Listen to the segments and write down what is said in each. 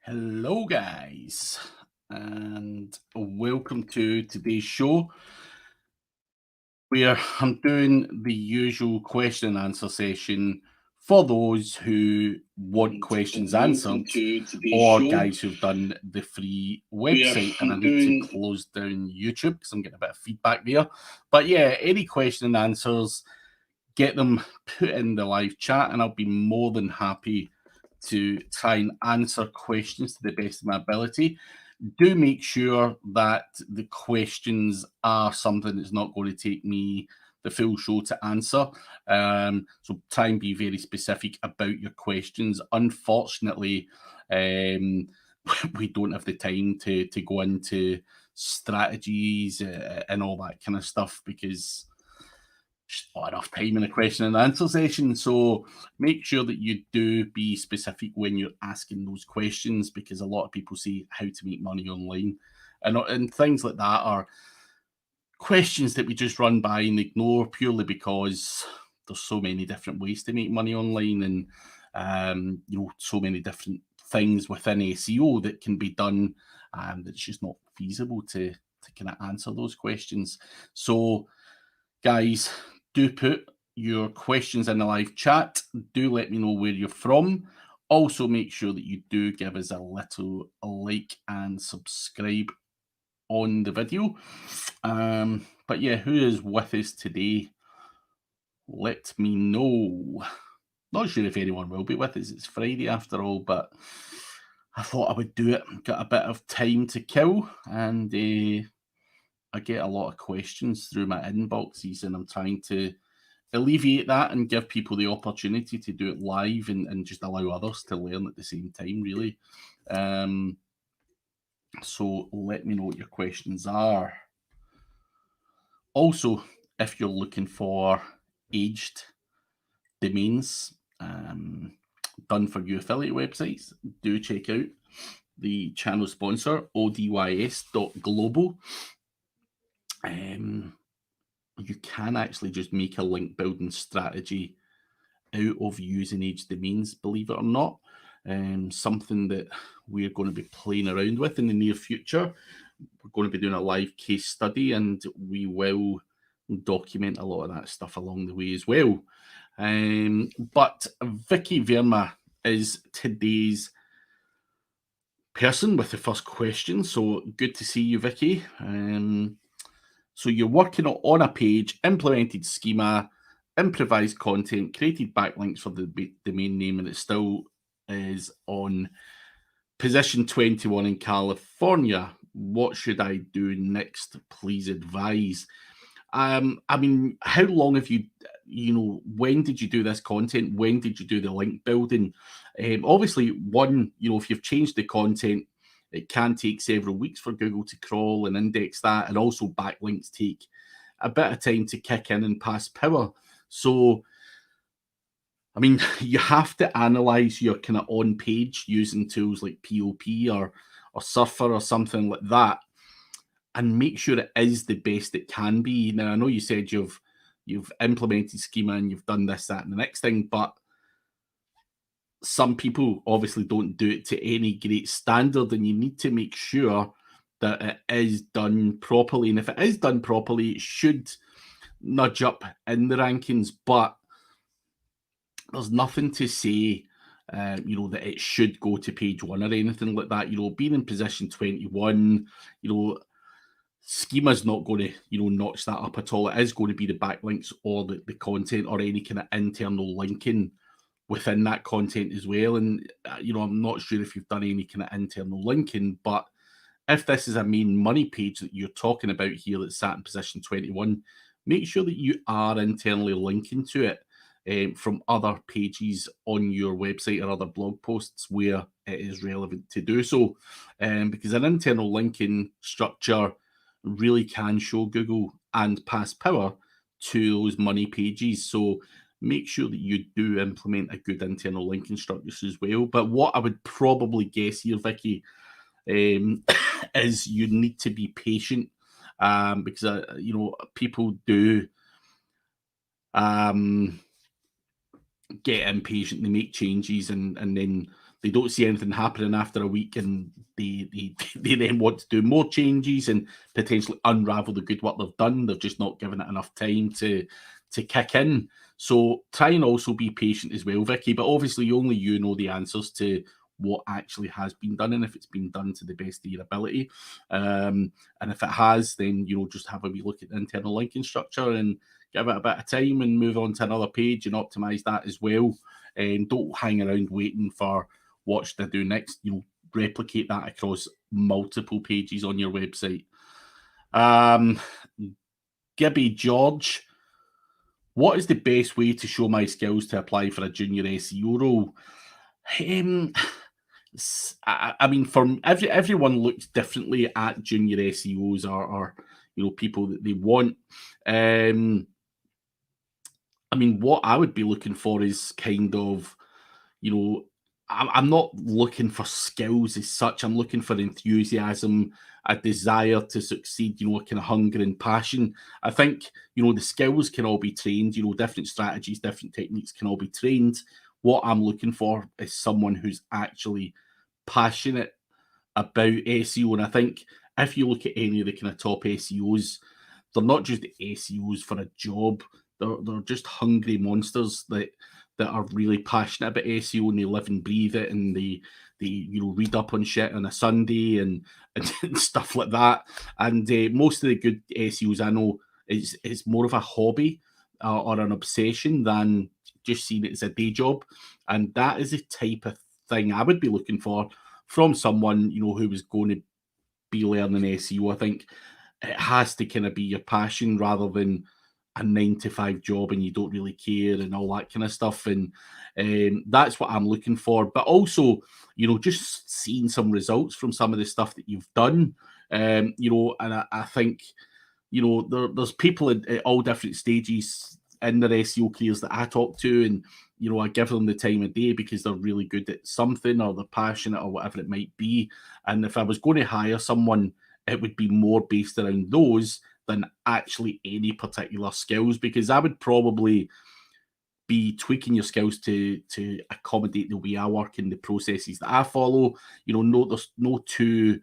Hello, guys, and welcome to today's show where I'm doing the usual question and answer session for those who want questions answered or guys who've done the free website. And I need to close down YouTube because I'm getting a bit of feedback there. But yeah, any question and answers, get them put in the live chat, and I'll be more than happy to try and answer questions to the best of my ability. Do make sure that the questions are something that's not going to take me the full show to answer. So try and be very specific about your questions. Unfortunately, we don't have the time to go into strategies and all that kind of stuff because just not enough time in a question and answer session. So make sure that you do be specific when you're asking those questions, because a lot of people say how to make money online, and things like that are questions that we just run by and ignore purely because there's so many different ways to make money online, and so many different things within SEO that can be done, that's just not feasible to kind of answer those questions. So guys, do put your questions in the live chat. Do let me know where you're from. Also, make sure that you do give us a little like and subscribe on the video. But yeah, who is with us today? Let me know. Not sure if anyone will be with us. It's Friday after all, but I thought I would do it. Got a bit of time to kill, and I get a lot of questions through my inboxes, and I'm trying to alleviate that and give people the opportunity to do it live and just allow others to learn at the same time, really. So let me know what your questions are. Also, if you're looking for aged domains done for you affiliate websites, do check out the channel sponsor, odys.global. You can actually just make a link building strategy out of using aged domains, believe it or not. Something that we're going to be playing around with in the near future. We're going to be doing a live case study, and we will document a lot of that stuff along the way as well. But Vicky Verma is today's person with the first question. So good to see you, Vicky. So you're working on a page, implemented schema, improvised content, created backlinks for the domain name, and it still is on position 21 in California. What should I do next? Please advise. I mean, how long have you when did you do this content? When did you do the link building? Obviously, if you've changed the content, it can take several weeks for Google to crawl and index that, and also backlinks take a bit of time to kick in and pass power. So, I mean, you have to analyze your kind of on page using tools like POP or Surfer or something like that, and make sure it is the best it can be. Now, I know you said you've implemented schema and you've done this, that, and the next thing, but some people obviously don't do it to any great standard, and you need to make sure that it is done properly. And if it is done properly, it should nudge up in the rankings, but there's nothing to say that it should go to page 1 or anything like that. Being in position 21, schema's not going to notch that up at all. It is going to be the backlinks or the content or any kind of internal linking within that content as well. And I'm not sure if you've done any kind of internal linking, but if this is a main money page that you're talking about here that's sat in position 21, make sure that you are internally linking to it from other pages on your website or other blog posts where it is relevant to do so, because an internal linking structure really can show Google and pass power to those money pages. So make sure that you do implement a good internal linking structure as well. But what I would probably guess here, Vicky, is you need to be patient, because people do get impatient. They make changes and then they don't see anything happening after a week, and they then want to do more changes and potentially unravel the good work they've done. They're just not giving it enough time to kick in. So try and also be patient as well, Vicky. But obviously, only you know the answers to what actually has been done and if it's been done to the best of your ability. And if it has, then just have a wee look at the internal linking structure and give it a bit of time and move on to another page and optimize that as well. And don't hang around waiting for what should I do next. Replicate that across multiple pages on your website. Gibby George, what is the best way to show my skills to apply for a junior SEO role? I mean, from everyone looks differently at junior SEOs or people that they want. I mean, what I would be looking for is kind of, I'm not looking for skills as such. I'm looking for enthusiasm, a desire to succeed, a kind of hunger and passion. I think, the skills can all be trained, different strategies, different techniques can all be trained. What I'm looking for is someone who's actually passionate about SEO. And I think if you look at any of the kind of top SEOs, they're not just SEOs for a job. They're just hungry monsters that are really passionate about SEO, and they live and breathe it, and they read up on shit on a Sunday and stuff like that. And most of the good SEOs I know is more of a hobby or an obsession than just seeing it as a day job. And that is the type of thing I would be looking for from someone who was going to be learning SEO. I think it has to kind of be your passion rather than a 9-to-5 job and you don't really care and all that kind of stuff. And that's what I'm looking for. But also, just seeing some results from some of the stuff that you've done. And I think, there's people at all different stages in their SEO careers that I talk to, and I give them the time of day because they're really good at something or they're passionate or whatever it might be. And if I was going to hire someone, it would be more based around those than actually any particular skills, because I would probably be tweaking your skills to accommodate the way I work and the processes that I follow. There's no two.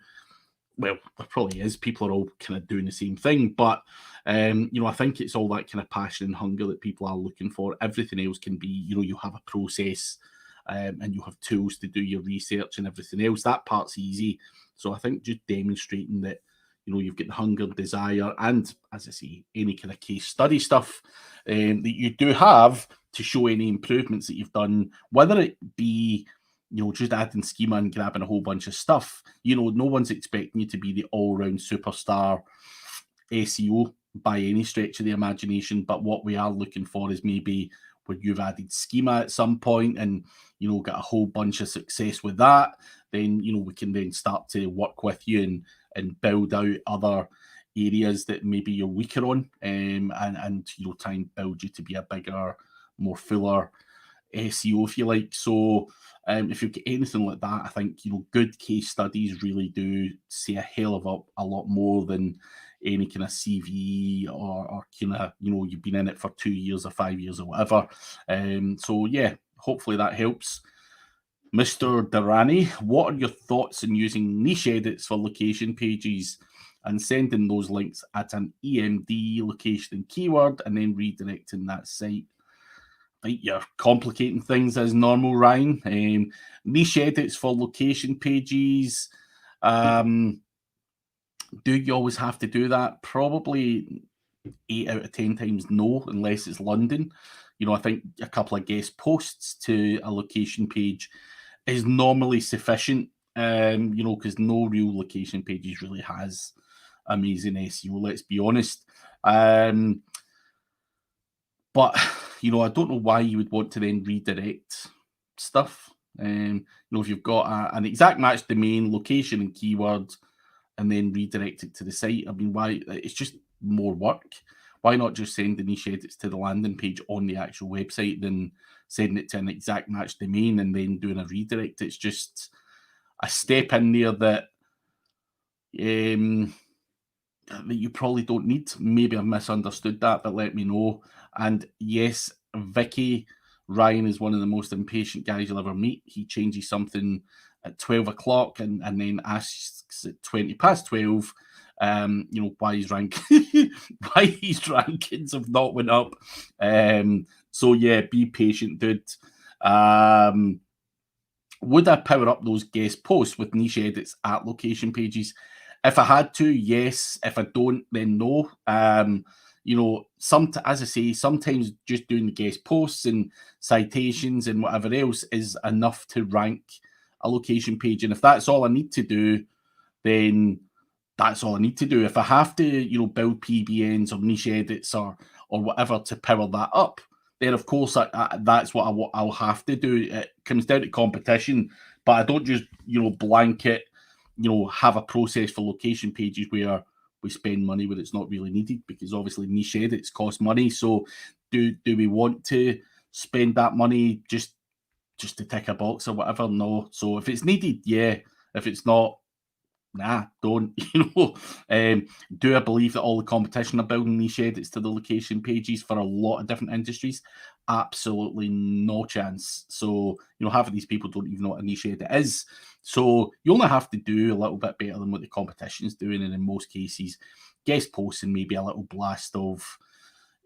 Well, there probably is. People are all kind of doing the same thing, but I think it's all that kind of passion and hunger that people are looking for. Everything else can be, you have a process, and you have tools to do your research and everything else. That part's easy. So I think just demonstrating that, you've got the hunger, desire, and, as I say, any kind of case study stuff that you do have to show any improvements that you've done, whether it be just adding schema and grabbing a whole bunch of stuff. No one's expecting you to be the all-round superstar SEO by any stretch of the imagination. But what we are looking for is maybe where you've added schema at some point and, got a whole bunch of success with that. Then, we can then start to work with you and build out other areas that maybe you're weaker on, and try and build you to be a bigger, more fuller SEO, if you like. So if you get anything like that, I think good case studies really do say a hell of a lot more than any kind of CV or kind of you've been in it for 2 years or 5 years or whatever. So yeah, hopefully that helps. Mr. Durrani, what are your thoughts on using niche edits for location pages and sending those links at an EMD location and keyword and then redirecting that site? I think you're complicating things as normal, Ryan. Niche edits for location pages. Do you always have to do that? Probably 8 out of 10 times no, unless it's London. I think a couple of guest posts to a location page is normally sufficient, because no real location pages really has amazing SEO, let's be honest. But, I don't know why you would want to then redirect stuff. If you've got an exact match domain, location and keyword, and then redirect it to the site, I mean, why? It's just more work. Why not just send the niche edits to the landing page on the actual website than sending it to an exact match domain and then doing a redirect? It's just a step in there that you probably don't need. Maybe I've misunderstood that, but let me know. And yes, Vicky, Ryan is one of the most impatient guys you'll ever meet. He changes something at 12 o'clock and then asks at 20 past 12, why his why his rankings have not went up. So yeah, be patient, dude. Would I power up those guest posts with niche edits at location pages? If I had to, yes. If I don't, then no. As I say, sometimes just doing the guest posts and citations and whatever else is enough to rank a location page. And if that's all I need to do, then that's all I need to do. If I have to, build PBNs or niche edits or whatever to power that up, then of course that's what I'll have to do. It comes down to competition, but I don't just blanket have a process for location pages where we spend money where it's not really needed, because obviously niche edits cost money. So do we want to spend that money just to tick a box or whatever? No. So if it's needed, yeah. If it's not, nah, don't. Do I believe that all the competition are building niche edits to the location pages for a lot of different industries? Absolutely no chance. So half of these people don't even know what a niche edit is. So you only have to do a little bit better than what the competition is doing, and in most cases, guest posts and maybe a little blast of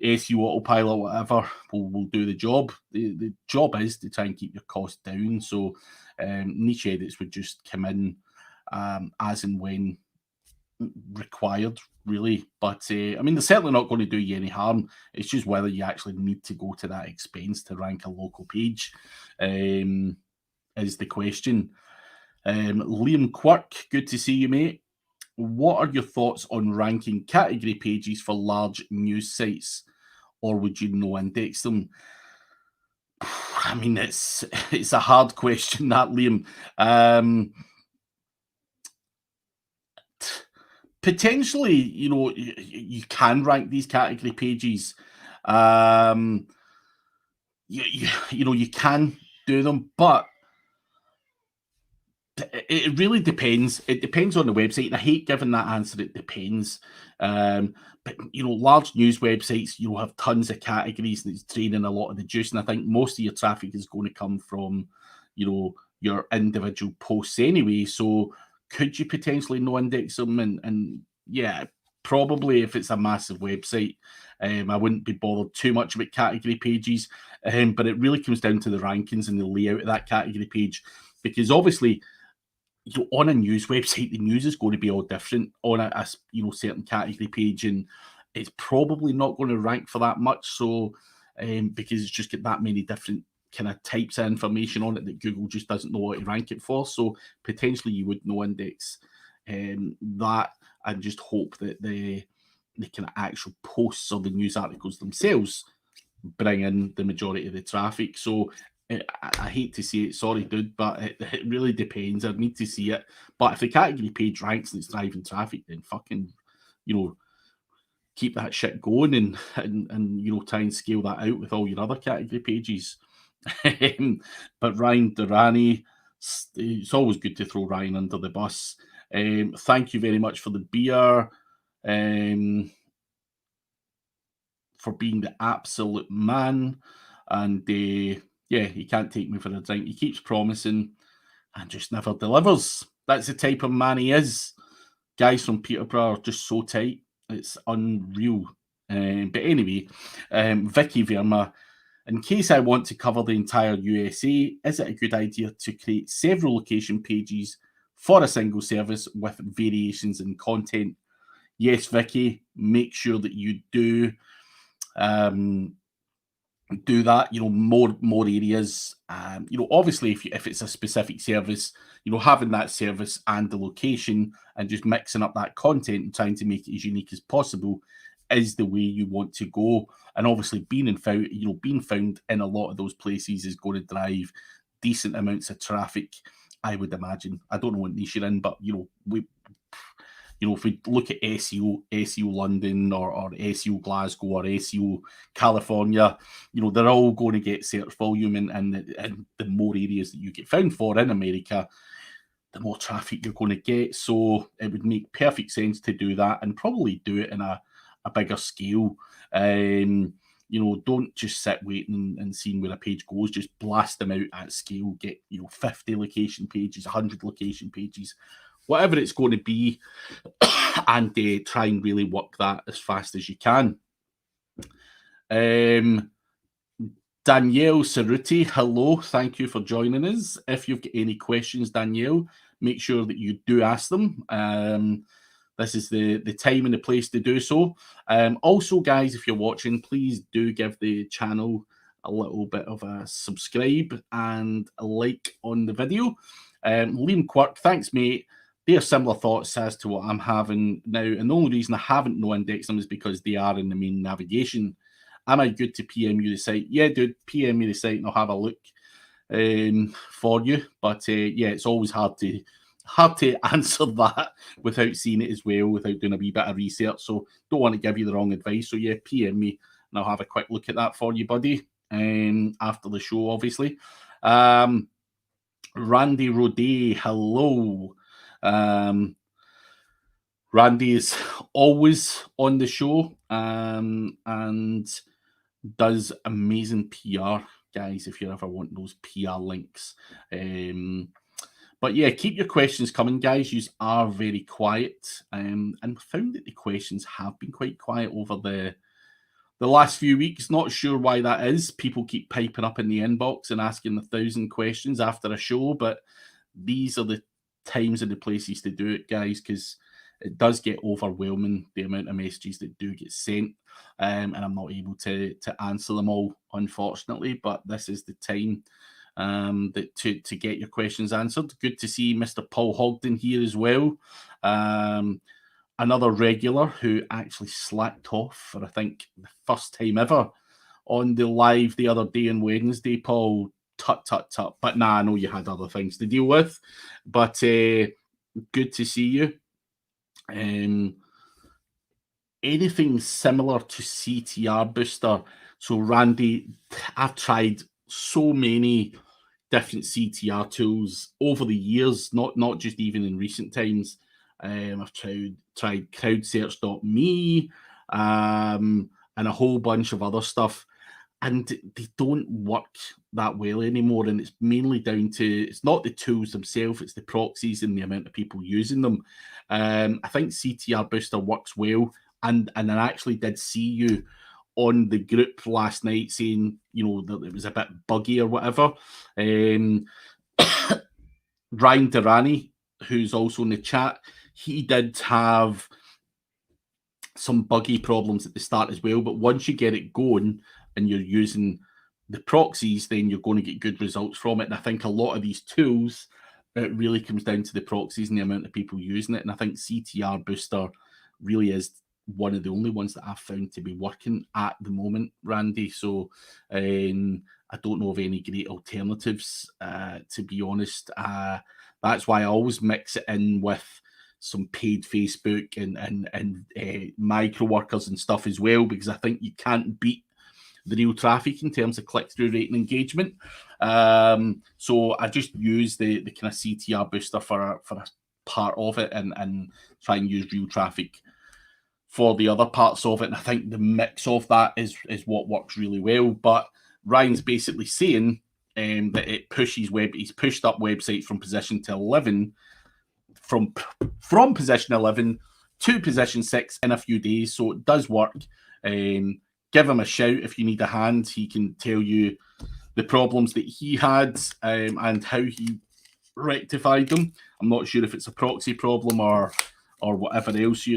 SEO autopilot, whatever, will do the job. The job is to try and keep your costs down. So niche edits would just come in as and when required, really. But they're certainly not going to do you any harm. It's just whether you actually need to go to that expense to rank a local page is the question. Liam Quirk, good to see you, mate. What are your thoughts on ranking category pages for large news sites, or would you no index them? It's a hard question, that, Liam. Potentially, you can rank these category pages. You can do them, but it really depends. It depends on the website. And I hate giving that answer. It depends. But large news websites, have tons of categories and it's draining a lot of the juice. And I think most of your traffic is going to come from, your individual posts anyway. So could you potentially no index them? And yeah, probably if it's a massive website. I wouldn't be bothered too much about category pages. But it really comes down to the rankings and the layout of that category page, because obviously, on a news website, the news is going to be all different on a certain category page, and it's probably not going to rank for that much. So, because it's just got that many different kind of types of information on it that Google just doesn't know what to rank it for. So potentially you would no index that, and just hope that the kind of actual posts or the news articles themselves bring in the majority of the traffic. So I hate to say it, sorry, dude, but it really depends. I'd need to see it. But if the category page ranks and it's driving traffic, then fucking, keep that shit going and try and scale that out with all your other category pages. But Ryan Durrani, it's always good to throw Ryan under the bus. Thank you very much for the beer. For being the absolute man. And yeah, he can't take me for a drink. He keeps promising and just never delivers. That's the type of man he is. Guys from Peterborough are just so tight. It's unreal. But anyway, Vicky Verma, in case I want to cover the entire USA, is it a good idea to create several location pages for a single service with variations in content? Yes, Vicky, make sure that you do that, more areas. Obviously, if it's a specific service, having that service and the location and just mixing up that content and trying to make it as unique as possible is the way you want to go. And obviously, being found in a lot of those places is going to drive decent amounts of traffic, I would imagine. I don't know what niche you're in, but if we look at SEO London or SEO Glasgow or SEO California, they're all going to get search volume, and the more areas that you get found for in America, the more traffic you're going to get. So it would make perfect sense to do that, and probably do it in a bigger scale. You know, don't just sit waiting and seeing where a page goes. Just blast them out at scale. Get, you know, 50 location pages, 100 location pages, whatever it's going to be, and try and really work that as fast as you can. Danielle Cerruti, hello. Thank you for joining us. If you've got any questions, Danielle, make sure that you do ask them. This is the time and the place to do so. Also, guys, if you're watching, please do give the channel a little bit of a subscribe and a like on the video. Liam Quirk, thanks, mate. They are similar thoughts as to what I'm having now. And the only reason I haven't no-indexed them is because they are in the main navigation. Am I good to PM you the site? Yeah, dude, PM me the site and I'll have a look for you. But yeah, it's always hard to answer that without seeing it as well, without doing a wee bit of research. So don't want to give you the wrong advice. So yeah, PM me and I'll have a quick look at that for you, buddy. After the show, obviously. Randy Rodet, hello. Randy is always on the show and does amazing PR, guys, if you ever want those PR links. But yeah, keep your questions coming, guys. You are very quiet, and found that the questions have been quite quiet over the last few weeks. Not sure why that is. People keep piping up in the inbox and asking 1,000 questions after a show, but these are the times and the places to do it, guys, because it does get overwhelming, the amount of messages that do get sent, and I'm not able to answer them all, unfortunately, but this is the time to get your questions answered. Good to see Mr. Paul Hogden here as well. Another regular who actually slacked off for, I think, the first time ever on the live the other day on Wednesday. Paul, tut. But nah, I know you had other things to deal with. But good to see you. Anything similar to CTR Booster? So Randy, I've tried so many different CTR tools over the years, not just even in recent times. I've tried crowdsearch.me and a whole bunch of other stuff, and they don't work that well anymore. And it's mainly down to, it's not the tools themselves, it's the proxies and the amount of people using them. I think CTR Booster works well, and I actually did see you on the group last night saying, you know, that it was a bit buggy or whatever. Ryan Durrani, who's also in the chat, he did have some buggy problems at the start as well. But once you get it going and you're using the proxies, then you're going to get good results from it. And I think a lot of these tools, it really comes down to the proxies and the amount of people using it. And I think CTR Booster really is one of the only ones that I've found to be working at the moment, Randy. So I don't know of any great alternatives, to be honest. That's why I always mix it in with some paid Facebook and micro workers and stuff as well, because I think you can't beat the real traffic in terms of click-through rate and engagement. So I just use the kind of CTR Booster for a part of it and try and use real traffic for the other parts of it. And I think the mix of that is what works really well. But Ryan's basically saying that it pushes he's pushed up websites from position to 11, from position 11 to position 6 in a few days. So it does work. Give him a shout if you need a hand. He can tell you the problems that he had and how he rectified them. I'm not sure if it's a proxy problem or whatever else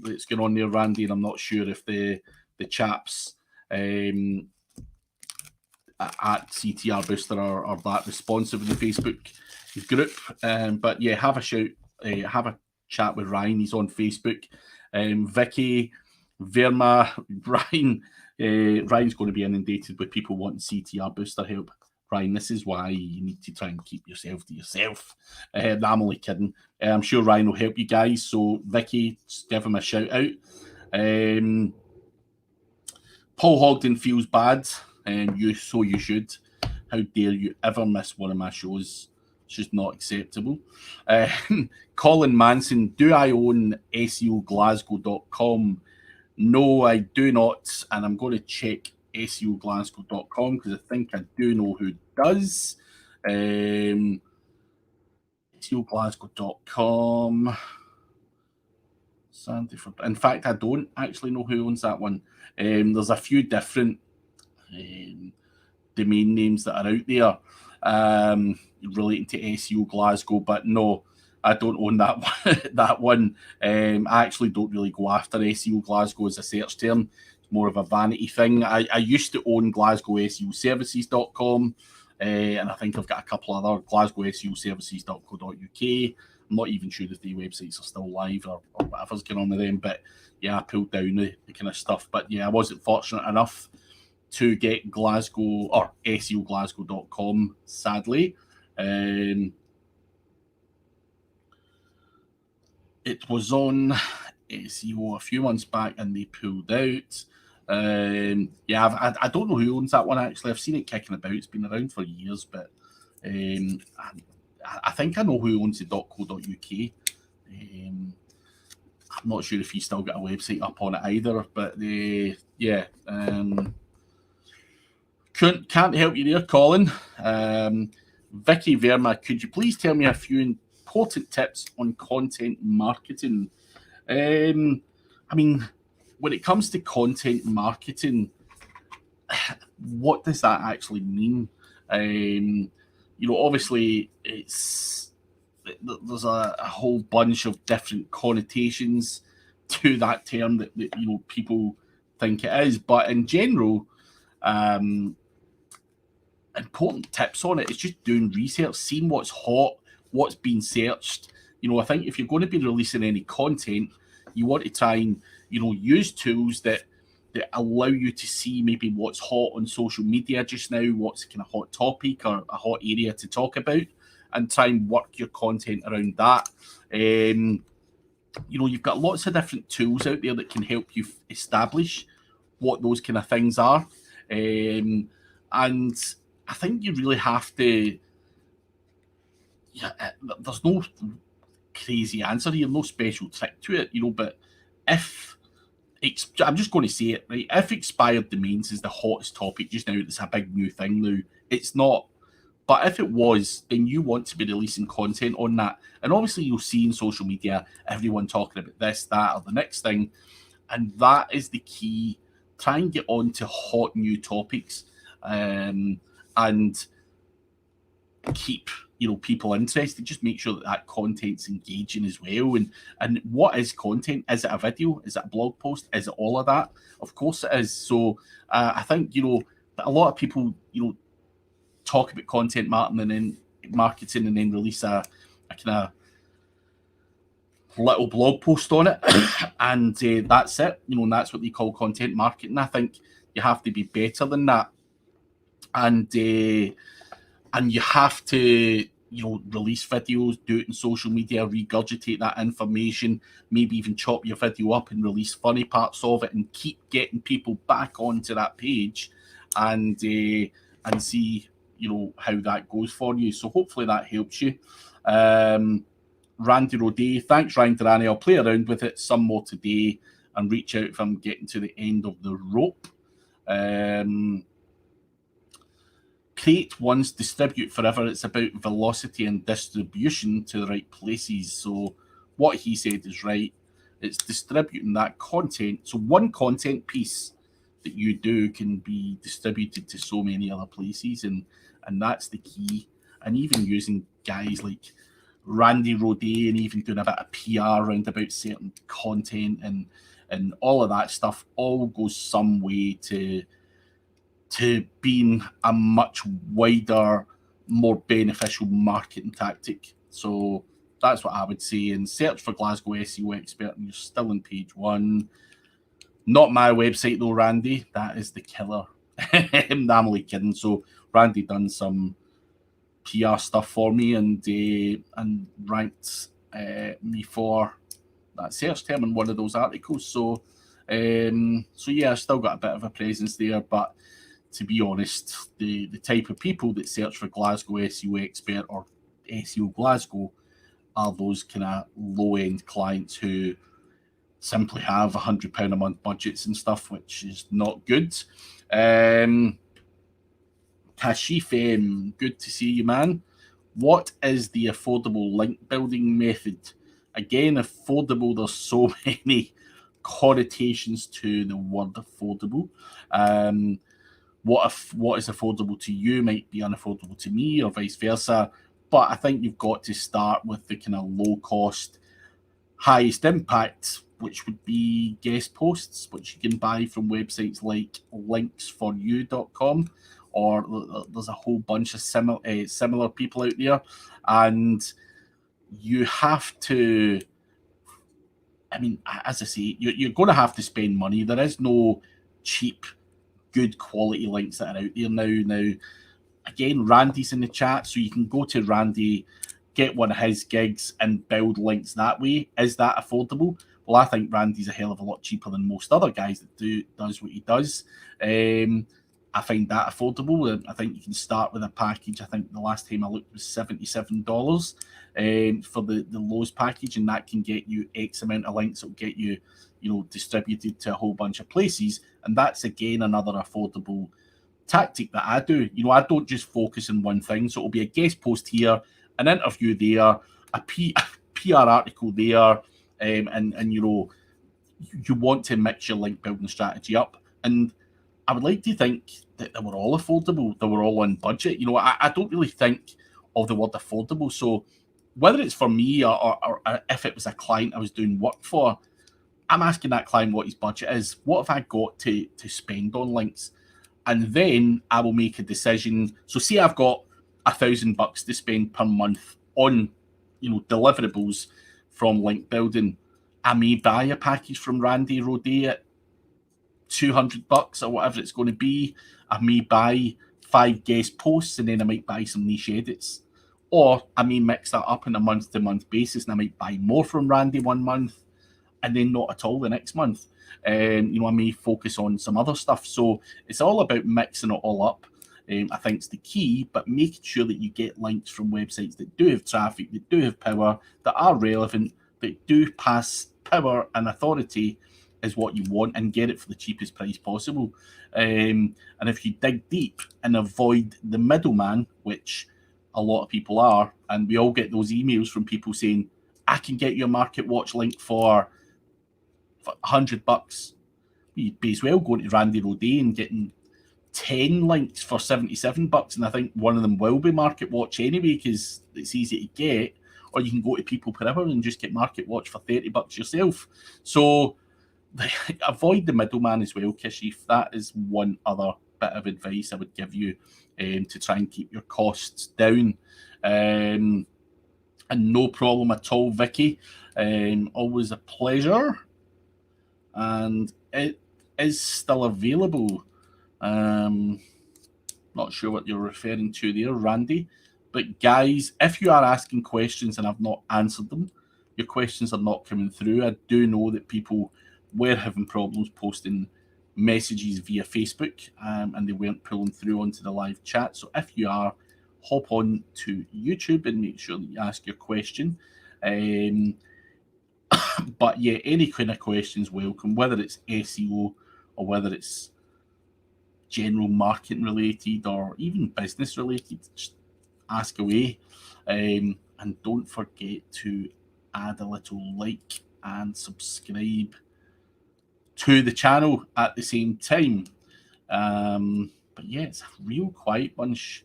that's going on there, Randy, and I'm not sure if the chaps at CTR Booster are that responsive in the Facebook group. But yeah, have a shout, have a chat with Ryan. He's on Facebook. Vicky, Verma, Ryan's going to be inundated with people wanting CTR Booster help. Ryan, this is why you need to try and keep yourself to yourself. I'm only kidding. I'm sure Ryan will help you guys. So, Vicky, just give him a shout out. Paul Hogden feels bad, and you should. How dare you ever miss one of my shows? It's just not acceptable. Colin Manson, do I own SEO Glasgow.com? No, I do not, and I'm going to check SEOglasgow.com because I think I do know who does. SEOglasgow.com. In fact, I don't actually know who owns that one. There's a few different domain names that are out there relating to SEO Glasgow, but no, I don't own that one. That one. I actually don't really go after SEO Glasgow as a search term. It's more of a vanity thing. I used to own GlasgowSEOservices.com, and I think I've got a couple other GlasgowSEOservices.co.uk. I'm not even sure if the websites are still live or whatever's going on with them, but yeah, I pulled down the kind of stuff. But yeah, I wasn't fortunate enough to get Glasgow or SEOglasgow.com, sadly. It was on SEO a few months back and they pulled out. Yeah, I don't know who owns that one actually. I've seen it kicking about. It's been around for years, but I think I know who owns the .co.uk. I'm not sure if he's still got a website up on it either, but yeah. Can't help you there, Colin. Vicky Verma, could you please tell me a few important tips on content marketing? I mean, when it comes to content marketing, what does that actually mean? Obviously, there's a whole bunch of different connotations to that term that people think it is, but in general, important tips on it is just doing research, seeing what's hot, what's being searched. I think if you're going to be releasing any content, you want to try and use tools that allow you to see maybe what's hot on social media just now, what's kind of hot topic or a hot area to talk about, and try and work your content around that. You've got lots of different tools out there that can help you establish what those kind of things are. And I think you really have to, there's no crazy answer here, no special trick to it, but I'm just going to say it, right? If expired domains is the hottest topic just now, it's a big new thing now. It's not. But if it was, then you want to be releasing content on that. And obviously you'll see in social media, everyone talking about this, that, or the next thing. And that is the key. Try and get on to hot new topics and keep people interested. Just make sure that content's engaging as well. And what is content? Is it a video? Is it a blog post? Is it all of that? Of course it is. So I think a lot of people talk about content marketing and then release a kind of little blog post on it, and that's it. And that's what they call content marketing. I think you have to be better than that, and you have to release videos, do it in social media, regurgitate that information, maybe even chop your video up and release funny parts of it, and keep getting people back onto that page, and see how that goes for you. So hopefully that helps you. Randy Roday, thanks Ryan Durrani. I'll play around with it some more today and reach out if I'm getting to the end of the rope. Create once, distribute forever. It's about velocity and distribution to the right places. So what he said is right. It's distributing that content. So one content piece that you do can be distributed to so many other places, and that's the key. And even using guys like Randy Roday and even doing a bit of PR around about certain content and all of that stuff all goes some way to being a much wider, more beneficial marketing tactic. So that's what I would say. And search for Glasgow SEO Expert and you're still on page 1. Not my website though, Randy. That is the killer. I'm only kidding. So Randy done some PR stuff for me and ranked me for that search term in one of those articles. So yeah, I've still got a bit of a presence there. But to be honest, the type of people that search for Glasgow SEO Expert or SEO Glasgow are those kind of low-end clients who simply have £100 a month budgets and stuff, which is not good. Kashif M, good to see you, man. What is the affordable link building method? Again, affordable, there's so many connotations to the word affordable. What is affordable to you might be unaffordable to me, or vice versa. But I think you've got to start with the kind of low cost, highest impact, which would be guest posts, which you can buy from websites like linksforyou.com, or there's a whole bunch of similar people out there. And you have to, I mean, as I say, you're going to have to spend money. There is no cheap, good quality links that are out there now. Again, Randy's in the chat, so you can go to Randy, get one of his gigs, and build links that way. Is that affordable? Well, I think Randy's a hell of a lot cheaper than most other guys that does what he does. I find that affordable. I think you can start with a package. I think the last time I looked was $77 for the lowest package, and that can get you X amount of links. It'll get you, distributed to a whole bunch of places, and that's again another affordable tactic that I do. I don't just focus on one thing. So it'll be a guest post here, an interview there, a PR article there, and you want to mix your link building strategy up. And I would like to think that they were all affordable. They were all on budget. I don't really think of the word affordable. So whether it's for me or if it was a client I was doing work for, I'm asking that client what his budget is. What have I got to spend on links? And then I will make a decision. So say I've got $1,000 to spend per month on, deliverables from link building. I may buy a package from Randy Roday at $200 or whatever it's going to be. I may buy 5 guest posts, and then I might buy some niche edits. Or I may mix that up on a month-to-month basis, and I might buy more from Randy one month and then not at all the next month. I may focus on some other stuff. So it's all about mixing it all up. I think it's the key, but making sure that you get links from websites that do have traffic, that do have power, that are relevant, that do pass power and authority is what you want, and get it for the cheapest price possible. And if you dig deep and avoid the middleman, which a lot of people are, and we all get those emails from people saying, I can get you a Market Watch link for $100. You'd be as well going to Randy Roday and getting 10 links for $77, and I think one of them will be Market Watch anyway, because it's easy to get. Or you can go to People Per Hour and just get Market Watch for $30 yourself. So avoid the middleman as well, Kashif. That is one other bit of advice I would give you to try and keep your costs down. And no problem at all, Vicky. Always a pleasure. And it is still available. Not sure what you're referring to there, Randy. But guys, if you are asking questions and I've not answered them, your questions are not coming through. I do know that people were having problems posting messages via Facebook, and they weren't pulling through onto the live chat. So if you are, hop on to YouTube and make sure that you ask your question. But yeah, any kind of questions welcome, whether it's SEO or whether it's general marketing related or even business related, just ask away. And don't forget to add a little like and subscribe to the channel at the same time. But yeah, it's a real quiet bunch.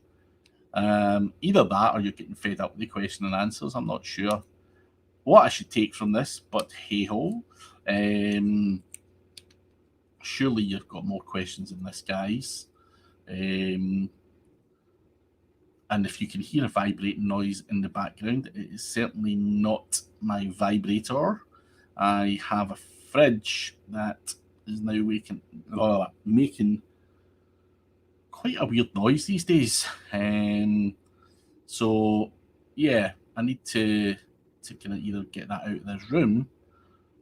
Either that or you're getting fed up with the question and answers. I'm not sure what I should take from this, but hey ho. Surely you've got more questions than this, guys. And if you can hear a vibrating noise in the background, it is certainly not my vibrator. I have a fridge that is now making quite a weird noise these days. So yeah, I need to kind of either get that out of this room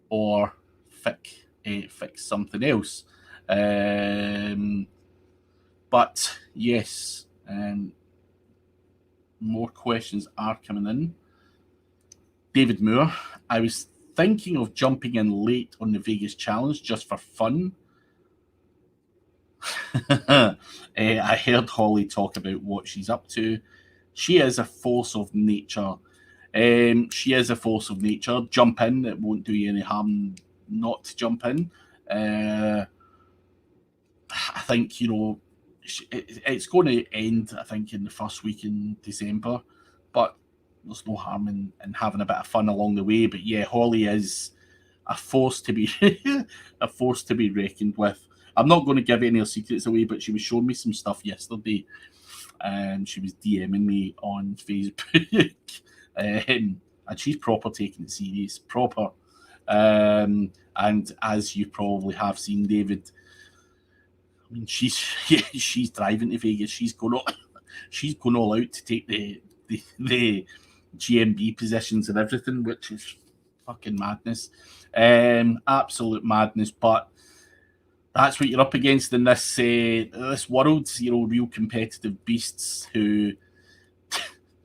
or fix something else. But yes, more questions are coming in. David Moore, I was thinking of jumping in late on the Vegas challenge just for fun. I heard Holly talk about what she's up to. She is a force of nature. She is a force of nature. Jump in. It won't do you any harm not to jump in. I think, it's going to end, I think, in the first week in December. But there's no harm in having a bit of fun along the way. But yeah, Holly is a force to be a force to be reckoned with. I'm not going to give any of her secrets away, but she was showing me some stuff yesterday. She was DMing me on Facebook. And she's proper taking it serious, proper. And as you probably have seen, David, I mean, she's driving to Vegas. She's going all out to take the GMB positions and everything, which is fucking madness, absolute madness. But that's what you're up against in this world. Real competitive beasts who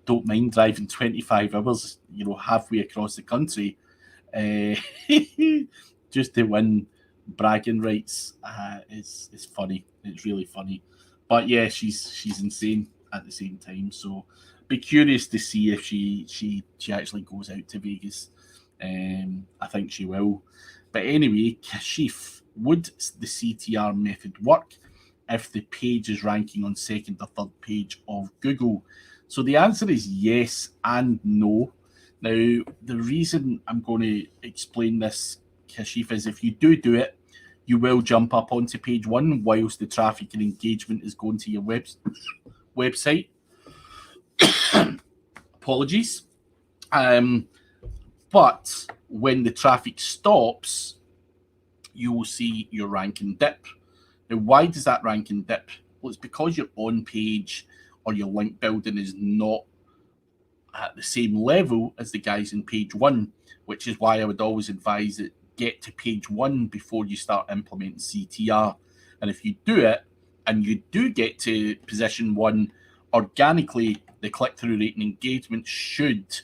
don't mind driving 25 hours, halfway across the country, just to win bragging rights. It's funny. It's really funny. But yeah, she's insane at the same time. So be curious to see if she actually goes out to Vegas. I think she will. But anyway, Kashif, would the CTR method work if the page is ranking on second or third page of Google? So the answer is yes and no. Now, the reason I'm going to explain this, Kashif, is if you do it, you will jump up onto page one whilst the traffic and engagement is going to your website. Apologies. But when the traffic stops, you will see your ranking dip. Now, why does that ranking dip? Well, it's because your on page or your link building is not at the same level as the guys in page one, which is why I would always advise it get to page one before you start implementing CTR. And if you do it and you do get to position one, organically the click-through rate and engagement should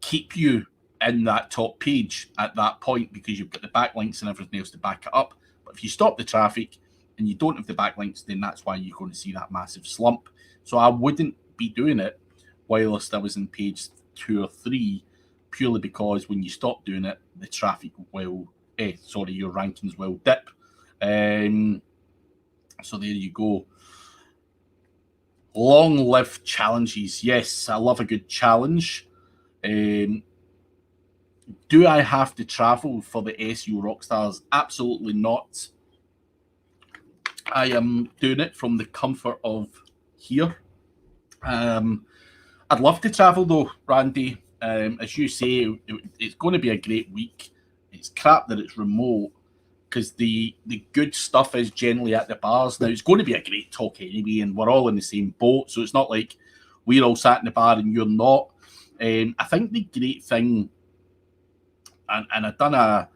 keep you in that top page at that point because you've got the backlinks and everything else to back it up. But if you stop the traffic and you don't have the backlinks, then that's why you're going to see that massive slump. So I wouldn't be doing it whilst I was in page 2 or 3, purely because when you stop doing it, the traffic will, your rankings will dip. So there you go. Long live challenges. Yes, I love a good challenge. Do I have to travel for the SEO Rock Stars? Absolutely not. I am doing it from the comfort of here. I'd love to travel though, Randy. As you say, it's going to be a great week. It's crap that it's remote because the good stuff is generally at the bars. Now, it's going to be a great talk anyway, and we're all in the same boat, so it's not like we're all sat in the bar and you're not. I think the great thing, and I've done an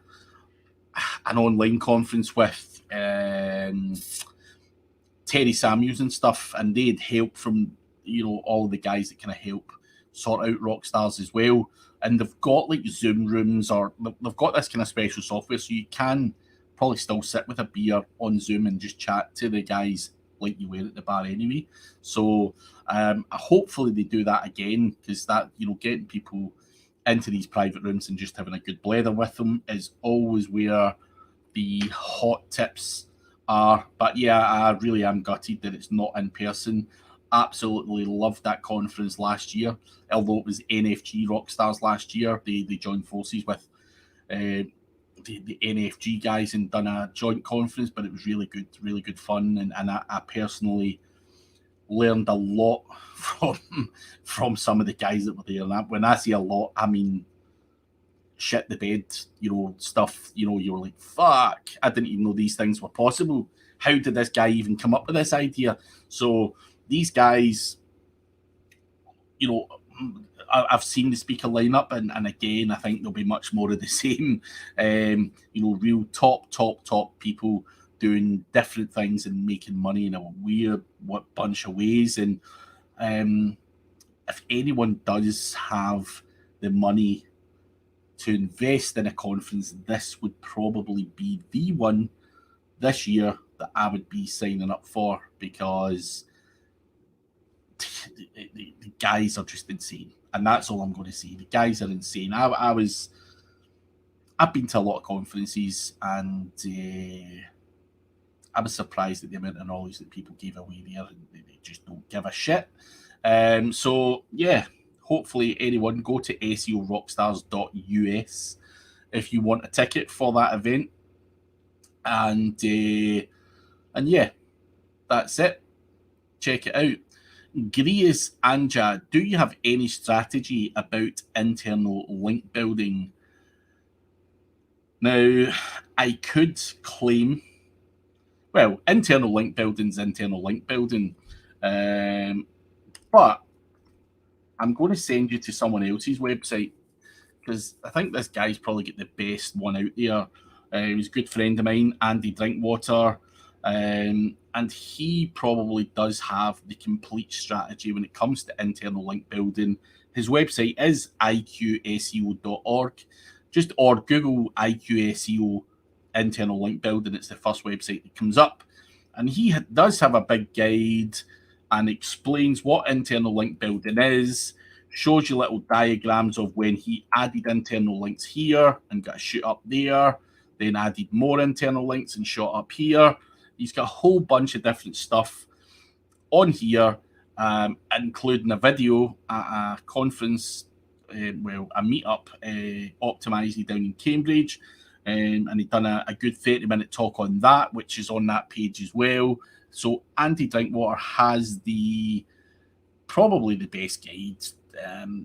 online conference with Terry Samuels and stuff, and they had help from all the guys that kind of help sort out rock stars as well. And they've got like Zoom rooms, or they've got this kind of special software, so you can probably still sit with a beer on Zoom and just chat to the guys like you were at the bar anyway. So hopefully they do that again, because that, getting people into these private rooms and just having a good blether with them is always where the hot tips are. But yeah, I really am gutted that it's not in person. Absolutely loved that conference last year, although it was NFG Rock Stars last year. They joined forces with the NFG guys and done a joint conference, but it was really good fun, and I personally learned a lot from some of the guys that were there. And when I say a lot, I mean shit the bed, stuff, you were like, fuck, I didn't even know these things were possible. How did this guy even come up with this idea? So these guys, I've seen the speaker lineup, and again, I think there'll be much more of the same. Real top people doing different things and making money in a weird bunch of ways. And if anyone does have the money to invest in a conference, this would probably be the one this year that I would be signing up for, because the guys are just insane, and that's all I'm going to say. The guys are insane. I've been to a lot of conferences, and I was surprised at the amount of knowledge that people gave away there. They just don't give a shit. So yeah, hopefully anyone go to SEOrockstars.us if you want a ticket for that event. And yeah, that's it. Check it out. Grias Anja, do you have any strategy about internal link building? Now, I could claim, well, internal link building's internal link building, but I'm going to send you to someone else's website, because I think this guy's probably got the best one out there. He's a good friend of mine, Andy Drinkwater, and he probably does have the complete strategy when it comes to internal link building. His website is iqseo.org. Just or Google IQSEO internal link building. It's the first website that comes up, and he does have a big guide and explains what internal link building is. Shows you little diagrams of when he added internal links here and got a shoot up there, then added more internal links and shot up here. He's got a whole bunch of different stuff on here, including a video at a conference, a meetup, Optimising down in Cambridge, and he'd done a good 30-minute talk on that, which is on that page as well. So Andy Drinkwater has probably the best guide,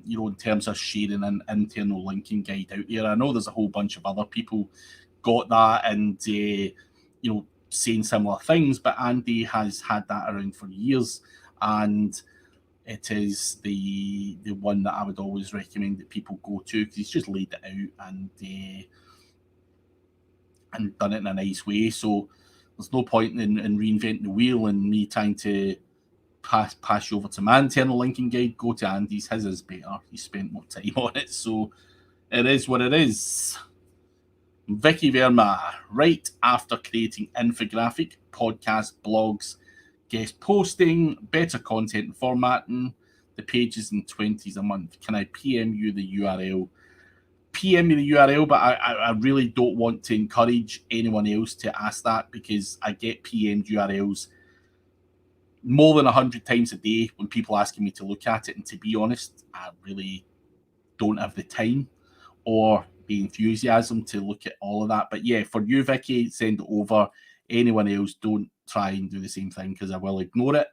in terms of sharing an internal linking guide out there. I know there's a whole bunch of other people got that and, saying similar things, but Andy has had that around for years, and it is the one that I would always recommend that people go to, because he's just laid it out and done it in a nice way. So there's no point in reinventing the wheel and me trying to pass you over to my internal linking guide. Go to Andy's. His is better. He spent more time on it, so it is what it is. Vicky Verma, right after creating infographic, podcast, blogs, guest posting, better content and formatting, the pages in 20s a month. Can I PM you the URL? PM me the URL, but I really don't want to encourage anyone else to ask that, because I get PM'd URLs more than 100 times a day when people asking me to look at it, and to be honest, I really don't have the time or the enthusiasm to look at all of that. But yeah, for you, Vicky, send it over. Anyone else, don't try and do the same thing, because I will ignore it,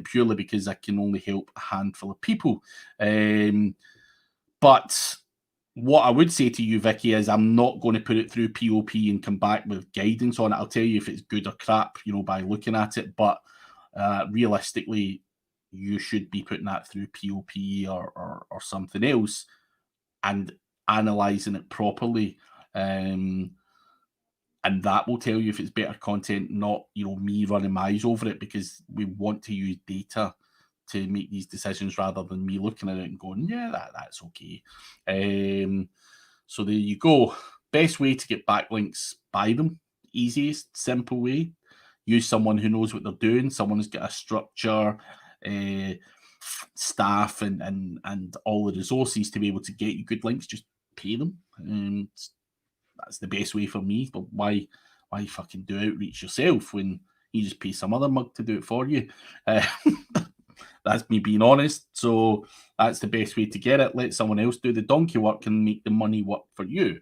purely because I can only help a handful of people. But what I would say to you, Vicky, is I'm not going to put it through POP and come back with guidance on it. I'll tell you if it's good or crap, by looking at it. But realistically, you should be putting that through POP or something else and analysing it properly. And that will tell you if it's better content, not, me running my eyes over it, because we want to use data to make these decisions rather than me looking at it and going, yeah, that's okay. So there you go. Best way to get backlinks, buy them. Easiest, simple way. Use someone who knows what they're doing, someone who's got a structure, staff, and all the resources to be able to get you good links. Just pay them. That's the best way for me. But why fucking do outreach yourself when you just pay some other mug to do it for you? That's me being honest. So that's the best way to get it. Let someone else do the donkey work and make the money work for you.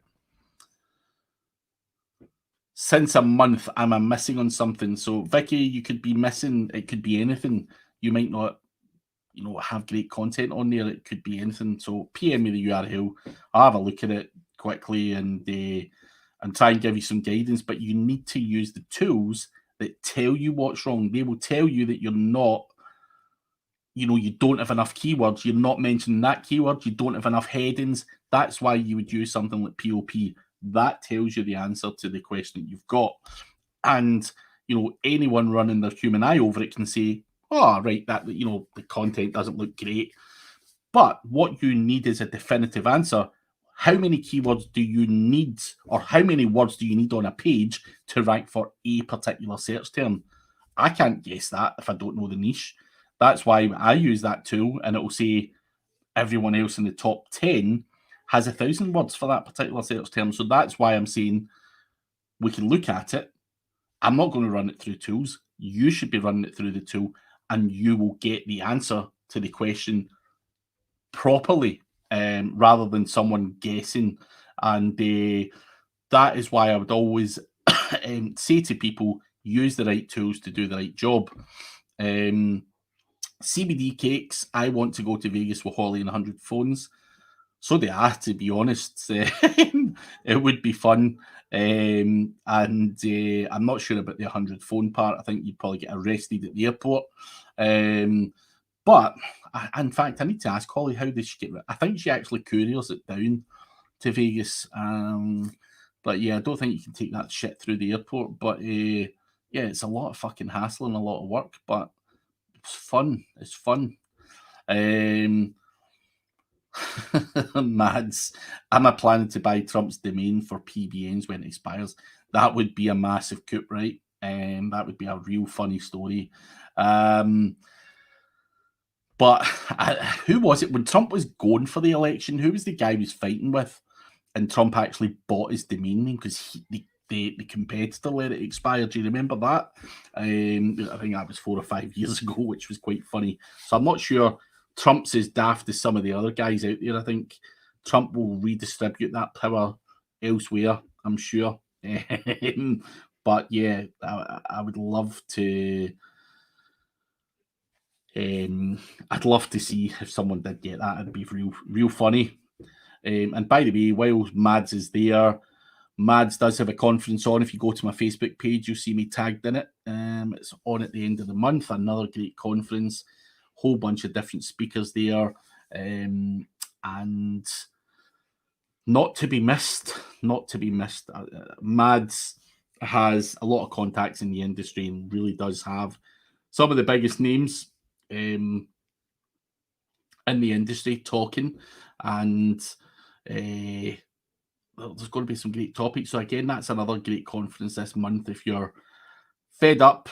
Since a month, I'm missing on something. So Vicky, you could be missing. It could be anything. You might not, have great content on there. It could be anything. So PM me the URL. I'll have a look at it quickly and try and give you some guidance. But you need to use the tools that tell you what's wrong. They will tell you that you're not, you don't have enough keywords. You're not mentioning that keyword. You don't have enough headings. That's why you would use something like POP. That tells you the answer to the question that you've got. And, anyone running their human eye over it can say, oh, right, that, the content doesn't look great. But what you need is a definitive answer. how many keywords do you need, or how many words do you need on a page to rank for a particular search term? I can't guess that if I don't know the niche. That's why I use that tool, and it will say everyone else in the top 10 has 1,000 words for that particular search term. So that's why I'm saying we can look at it. I'm not going to run it through tools. You should be running it through the tool, and you will get the answer to the question properly, rather than someone guessing. And that is why I would always say to people, use the right tools to do the right job. CBD cakes. I want to go to Vegas with Holly and 100 phones. So do I, to be honest. It would be fun. And I'm not sure about the 100 phone part. I think you'd probably get arrested at the airport. But in fact, I need to ask Holly, how did she get? I think she actually couriers it down to Vegas. But yeah, I don't think you can take that shit through the airport. But yeah, it's a lot of fucking hassle and a lot of work, but it's fun. It's fun. Mads, am I planning to buy Trump's domain for PBNs when it expires? That would be a massive coup, right? That would be a real funny story. But who was it when Trump was going for the election? Who was the guy he was fighting with? And Trump actually bought his domain name because the competitor let it expire. Do you remember that? I think that was 4 or 5 years ago, which was quite funny. So I'm not sure Trump's as daft as some of the other guys out there. I think Trump will redistribute that power elsewhere, I'm sure. But yeah, I would love to. I'd love to see if someone did get that. It'd be real funny. And by the way, while Mads is there, Mads does have a conference on. If you go to my Facebook page, you'll see me tagged in it. It's on at the end of the month. Another great conference. Whole bunch of different speakers there. And not to be missed. Not to be missed. Mads has a lot of contacts in the industry and really does have some of the biggest names in the industry talking. And there's going to be some great topics. So again, that's another great conference this month. If you're fed up,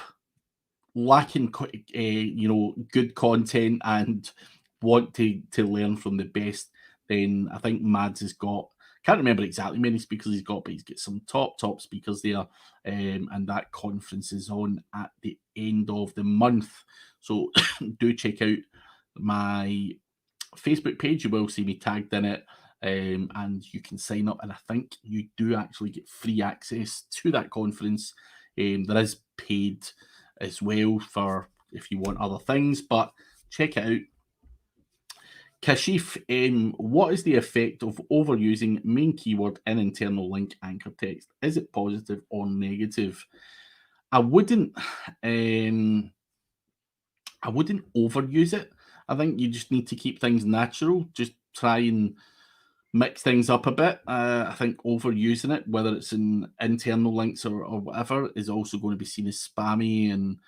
lacking good content, and want to learn from the best, then I think Mads has got, can't remember exactly how many speakers he's got, but he's got some top speakers there. And that conference is on at the end of the month. So do check out my Facebook page. You will see me tagged in it. And you can sign up, and I think you do actually get free access to that conference. There is paid as well for if you want other things, but check it out. Kashif, what is the effect of overusing main keyword in internal link anchor text? Is it positive or negative? I wouldn't overuse it. I think you just need to keep things natural. Just try and mix things up a bit. I think overusing it, whether it's in internal links or whatever, is also going to be seen as spammy and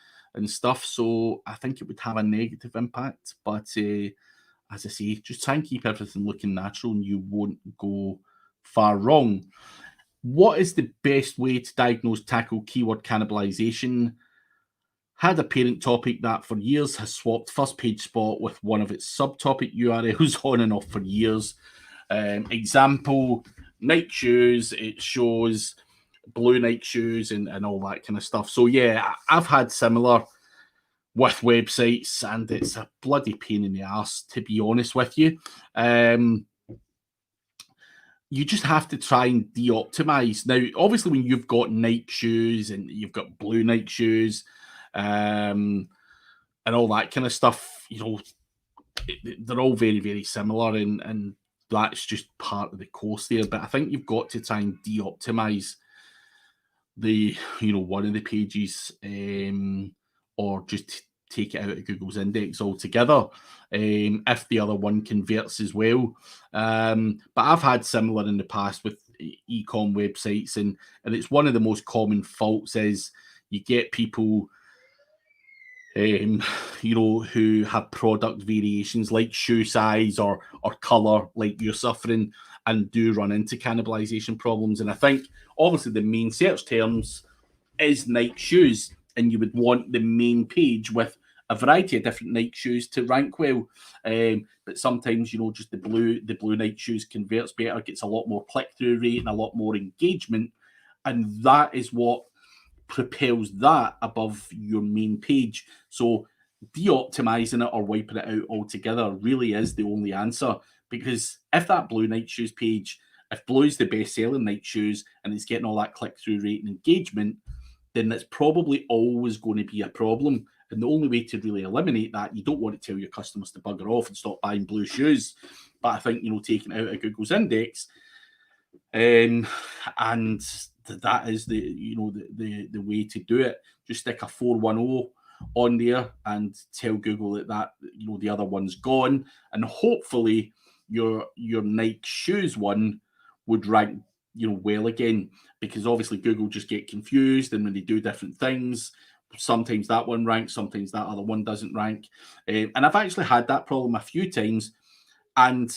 stuff. So I think it would have a negative impact. But as I say, just try and keep everything looking natural and you won't go far wrong. What is the best way to diagnose, tackle keyword cannibalisation? Had a parent topic that for years has swapped first page spot with one of its subtopic URLs on and off for years. Example, Nike shoes, it shows blue Nike shoes and all that kind of stuff. So yeah, I've had similar with websites, and it's a bloody pain in the arse, to be honest with you. You just have to try and de-optimize. Now, obviously, when you've got Nike shoes and you've got blue Nike shoes, and all that kind of stuff, they're all very, very similar, and that's just part of the course there. But I think you've got to try and de-optimize the, one of the pages, or just take it out of Google's index altogether, if the other one converts as well. But I've had similar in the past with e-com websites, and it's one of the most common faults is you get people who have product variations like shoe size or color, like you're suffering, and do run into cannibalisation problems. And I think obviously the main search terms is Nike shoes, and you would want the main page with a variety of different Nike shoes to rank well. But sometimes, just the blue Nike shoes converts better, gets a lot more click-through rate and a lot more engagement. And that is what propels that above your main page. So de-optimizing it or wiping it out altogether really is the only answer. Because if that blue Nike shoes page, if blue's the best-selling Nike shoes and it's getting all that click-through rate and engagement, then that's probably always going to be a problem. And the only way to really eliminate that, you don't want to tell your customers to bugger off and stop buying blue shoes. But I think, taking it out of Google's index, and that is the way to do it. Just stick a 410 on there and tell Google that the other one's gone, and hopefully your Nike shoes one would rank well again, because obviously Google just get confused, and when they do different things, sometimes that one ranks, sometimes that other one doesn't rank. And I've actually had that problem a few times, and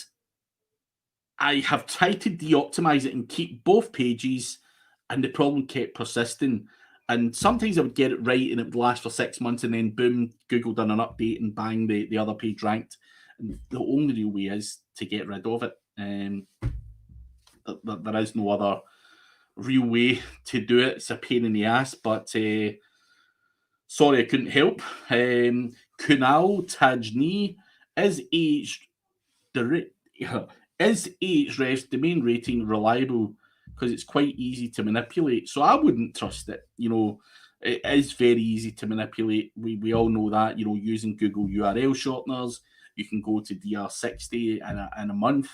I have tried to de-optimize it and keep both pages, and the problem kept persisting. And sometimes I would get it right and it would last for 6 months, and then boom, Google done an update and bang, the other page ranked. And the only real way is to get rid of it. There is no other real way to do it. It's a pain in the ass, but sorry I couldn't help. Kunal Tajni, is Ahrefs domain rating reliable? Because it's quite easy to manipulate. So I wouldn't trust it. It is very easy to manipulate. We all know that, using Google URL shorteners, you can go to DR60 in a month.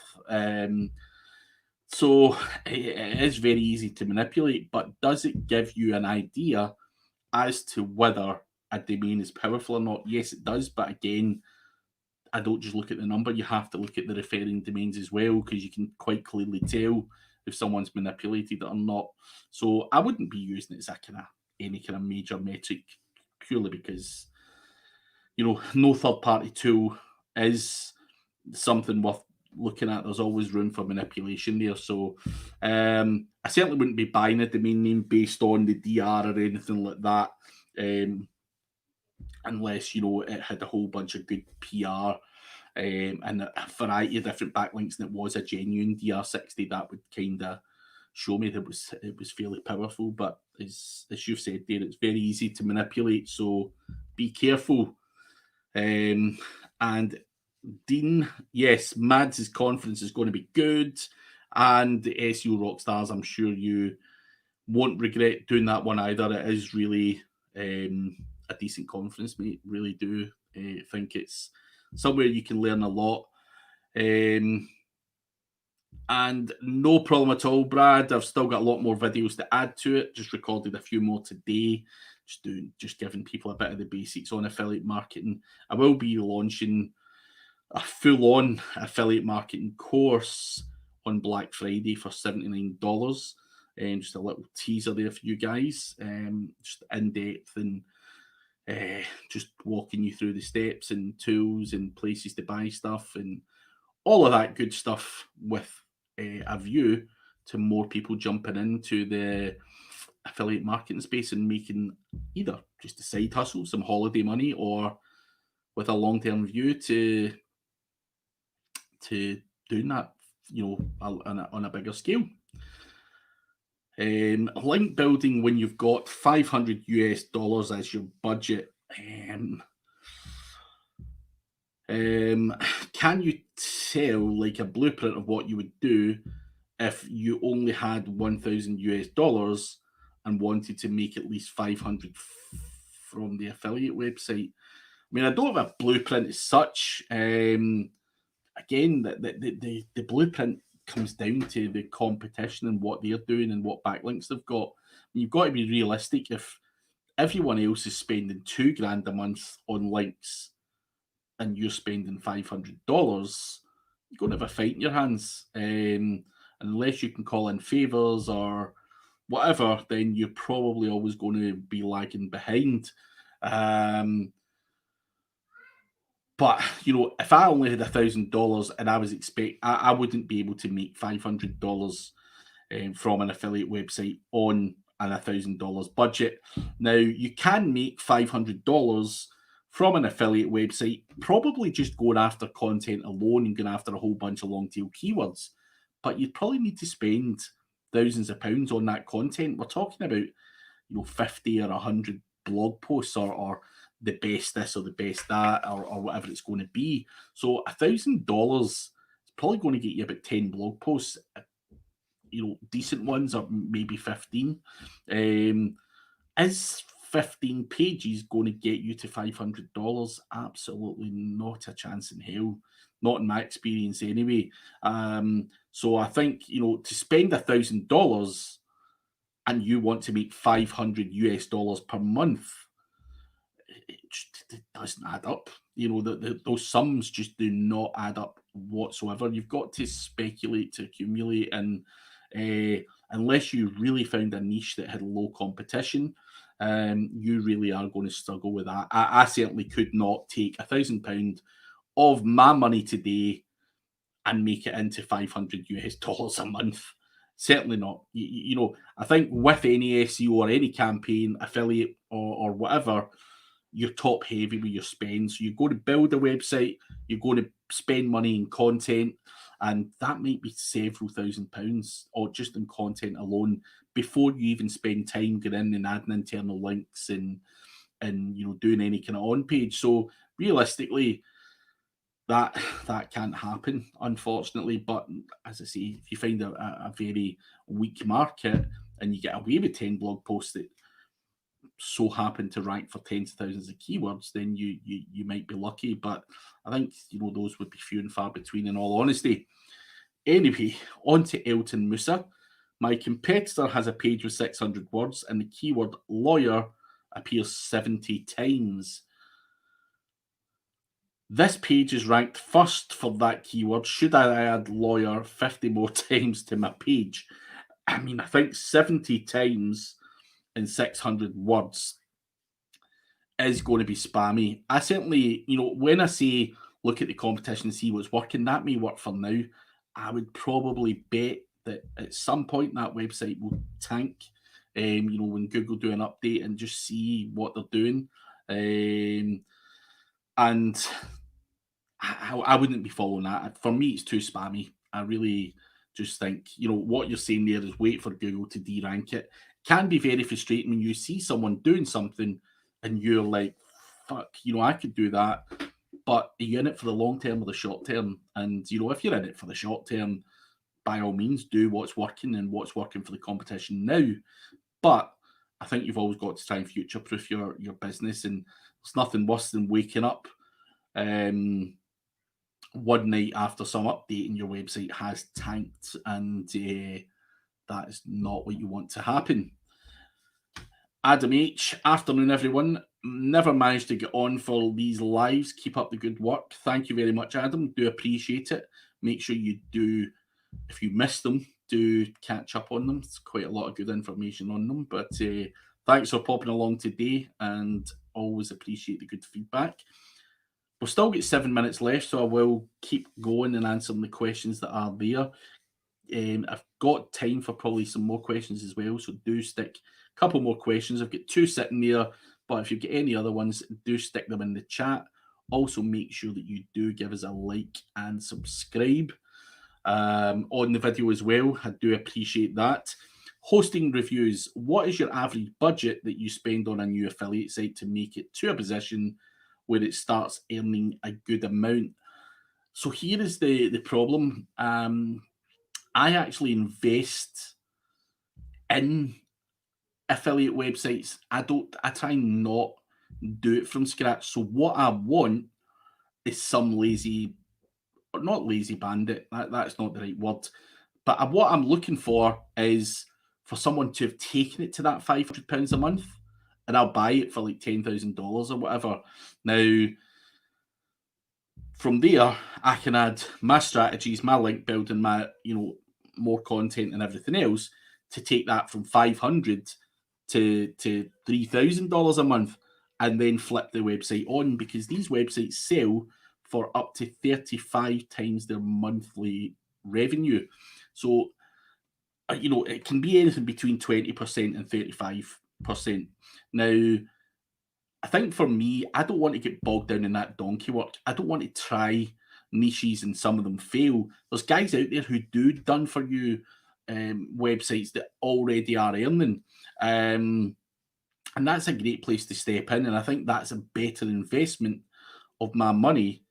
So it is very easy to manipulate, but does it give you an idea as to whether a domain is powerful or not? Yes, it does. But again, I don't just look at the number. You have to look at the referring domains as well, because you can quite clearly tell if someone's manipulated it or not. So I wouldn't be using it as any kind of major metric, purely because, no third-party tool is something worth looking at. There's always room for manipulation there. So I certainly wouldn't be buying a domain name based on the DR or anything like that, unless, it had a whole bunch of good PR and a variety of different backlinks, and it was a genuine DR60. That would kind of show me that it was fairly powerful. But as you've said there, it's very easy to manipulate, so be careful. And Dean, yes, Mads' conference is going to be good, and the SEO Rock Stars, I'm sure you won't regret doing that one either. It is really a decent conference, mate. Really do think it's somewhere you can learn a lot. And no problem at all, Brad. I've still got a lot more videos to add to it. Just recorded a few more today. Just giving people a bit of the basics on affiliate marketing. I will be launching a full-on affiliate marketing course on Black Friday for $79. And just a little teaser there for you guys. Just in-depth and just walking you through the steps and tools and places to buy stuff and all of that good stuff, with a view to more people jumping into the affiliate marketing space and making either just a side hustle, some holiday money, or with a long-term view to doing that, on a bigger scale. Link building when you've got $500 as your budget. Can you tell like a blueprint of what you would do if you only had $1,000 and wanted to make at least 500 from the affiliate website? I mean, I don't have a blueprint as such. Again, the blueprint comes down to the competition and what they're doing and what backlinks they've got. I mean, you've got to be realistic. If everyone else is spending $2,000 a month on links and you're spending $500, you're going to have a fight in your hands. Unless you can call in favors or whatever, then you're probably always going to be lagging behind. But But, you know, if I only had $1,000 and I was I wouldn't be able to make $500 from an affiliate website on an $1,000 budget. Now, you can make $500 from an affiliate website, probably just going after content alone and going after a whole bunch of long tail keywords. But you'd probably need to spend thousands of pounds on that content. We're talking about, you know, 50 or 100 blog posts or the best this or the best that or whatever it's going to be. So $1,000 is probably going to get you about 10 blog posts, you know, decent ones, or maybe 15. Is 15 pages going to get you to $500? Absolutely not a chance in hell. Not in my experience anyway. So I think, you know, to spend $1,000 and you want to make $500 per month, it doesn't add up. You know, those sums just do not add up whatsoever. You've got to speculate to accumulate, and unless you really found a niche that had low competition, you really are going to struggle with that. I certainly could not take £1,000 of my money today and make it into $500 a month. Certainly not. You know, I think with any SEO or any campaign, affiliate or whatever, you're top heavy with your spend. So you're going to build a website, you're going to spend money in content, and that might be several £1,000s or just in content alone before you even spend time getting in and adding internal links and you know, doing any kind of on page. So realistically, that can't happen, unfortunately. But as I say, if you find a very weak market and you get away with 10 blog posts that so happen to rank for tens of thousands of keywords, then you might be lucky. But I think, you know, those would be few and far between, in all honesty. Anyway, on to Elton Musa. My competitor has a page with 600 words and the keyword lawyer appears 70 times. This page is ranked first for that keyword. Should I add lawyer 50 more times to my page? I mean, I think 70 times in 600 words is going to be spammy. I certainly, you know, when I say look at the competition and see what's working, that may work for now. I would probably bet that at some point that website will tank, you know, when Google do an update, and just see what they're doing. And I wouldn't be following that. For me, it's too spammy. I really just think, you know, what you're saying there is wait for Google to de-rank it. Can be very frustrating when you see someone doing something and you're like, fuck, you know, I could do that. But are you in it for the long term or the short term? And, you know, if you're in it for the short term, by all means, do what's working and what's working for the competition now. But I think you've always got to try and future-proof your business. And there's nothing worse than waking up one night after some update and your website has tanked, and that is not what you want to happen. Adam H, afternoon everyone. Never managed to get on for these lives. Keep up the good work. Thank you very much, Adam. Do appreciate it. Make sure you do, if you missed them, do catch up on them. It's quite a lot of good information on them. But thanks for popping along today, and always appreciate the good feedback. We've still got 7 minutes left, so I will keep going and answering the questions that are there. I've got time for probably some more questions as well, so do stick a couple more questions. I've got 2 sitting there, but if you get any other ones, do stick them in the chat. Also, make sure that you do give us a like and subscribe on the video as well. I do appreciate that. Hosting reviews. What is your average budget that you spend on a new affiliate site to make it to a position where it starts earning a good amount? So here is the problem. I actually invest in affiliate websites. I try not do it from scratch. So what I want is some lazy, or not lazy bandit, that's not the right word, but what I'm looking for is for someone to have taken it to that £500 a month, and I'll buy it for like $10,000 or whatever. Now, from there, I can add my strategies, my link building, my, you know, more content and everything else to take that from $500 to $3,000 a month, and then flip the website on, because these websites sell for up to 35 times their monthly revenue. So, it can be anything between 20% and 35%. Now, I think for me, I don't want to get bogged down in that donkey work. I don't want to try niches and some of them fail. There's guys out there who do done for you websites that already are earning. And that's a great place to step in. And I think that's a better investment of my money.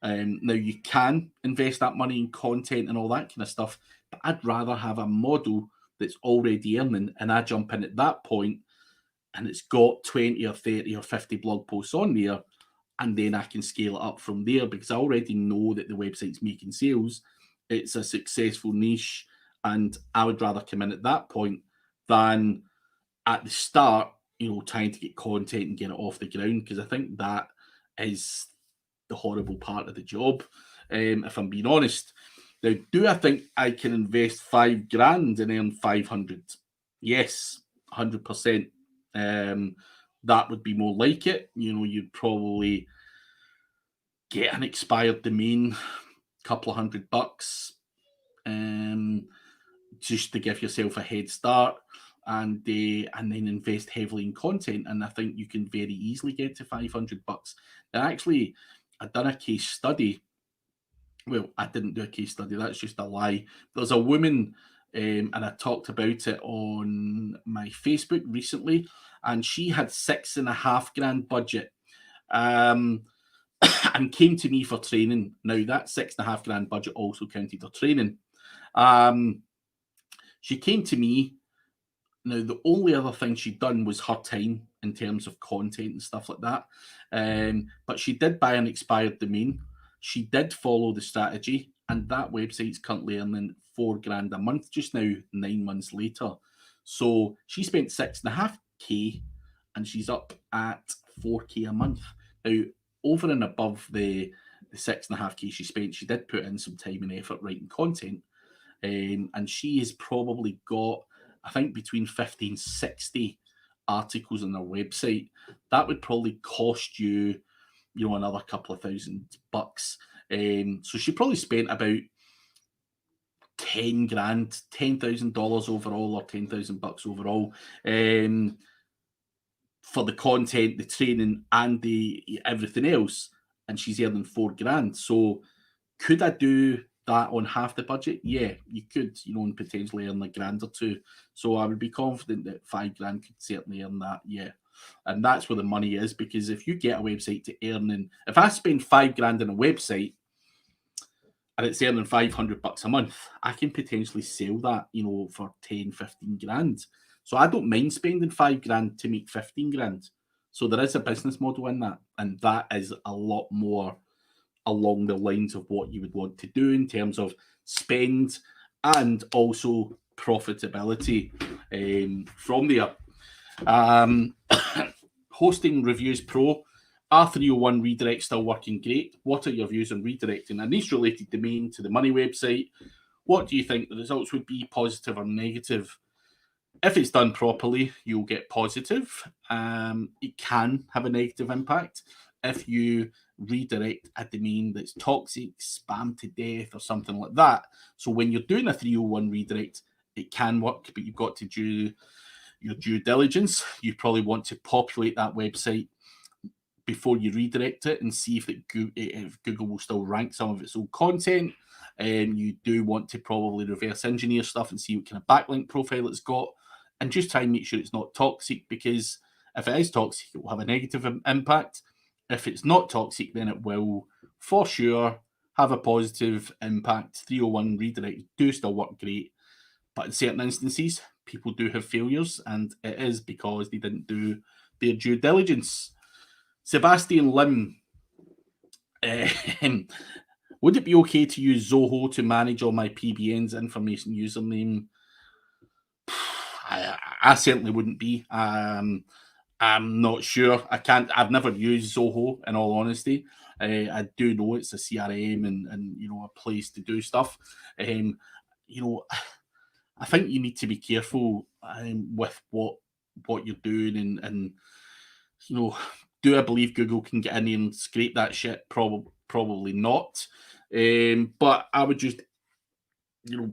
Now, you can invest that money in content and all that kind of stuff, but I'd rather have a model that's already earning and I jump in at that point and it's got 20 or 30 or 50 blog posts on there, and then I can scale it up from there because I already know that the website's making sales. It's a successful niche, and I would rather come in at that point than at the start, trying to get content and get it off the ground, because I think that is the horrible part of the job, if I'm being honest. Now, do I think I can invest $5,000 and earn 500? Yes, 100%. That would be more like it. You'd probably get an expired domain, a couple of $100, just to give yourself a head start, and then invest heavily in content. And I think you can very easily get to $500. Now, actually, I've done a case study. Well, I didn't do a case study. That's just a lie. There's a woman, and I talked about it on my Facebook recently, and she had $6,500 budget, and came to me for training. Now, that $6,500 budget also counted her training. She came to me. Now, the only other thing she'd done was her time in terms of content and stuff like that. But she did buy an expired domain. She did follow the strategy, and that website's currently earning $4,000 a month just now, 9 months later. So she spent $6,500 and she's up at $4,000 a month. Now, over and above the $6,500 she spent, she did put in some time and effort writing content. And she has probably got, I think, between 50 and 60 articles on their website. That would probably cost you, another couple of $1,000. So she probably spent about $10,000 overall, or $10,000 overall, for the content, the training, and the everything else. And she's earning $4,000. So could I do that on half the budget? Yeah, you could, and potentially earn $1,000 or $2,000. So I would be confident that $5,000 could certainly earn that. Yeah. And that's where the money is, because if you get a website to earn, and if I spend $5,000 on a website and it's earning $500 a month, I can potentially sell that, for 10, 15 grand. So I don't mind spending $5,000 to make 15 grand. So there is a business model in that, and that is a lot more along the lines of what you would want to do in terms of spend and also profitability from there. Hosting Reviews Pro. R301 redirect still working great. What are your views on redirecting a niche-related domain to the money website? What do you think the results would be, positive or negative? If it's done properly, you'll get positive. It can have a negative impact if you redirect a domain that's toxic, spam to death, or something like that. So when you're doing a 301 redirect, it can work, but you've got to do your due diligence. You probably want to populate that website before you redirect it and see if Google will still rank some of its own content. You do want to probably reverse engineer stuff and see what kind of backlink profile it's got, and just try and make sure it's not toxic, because if it is toxic, it will have a negative impact. If it's not toxic, then it will for sure have a positive impact. 301 redirects do still work great, but in certain instances, people do have failures, and it is because they didn't do their due diligence. Sebastian Lim, would it be okay to use Zoho to manage all my PBN's information username? I certainly wouldn't be. I'm not sure. I've never used Zoho, in all honesty. I do know it's a CRM and a place to do stuff. I think you need to be careful with what you're doing, and Do I believe Google can get in there and scrape that shit? Probably not. But I would just,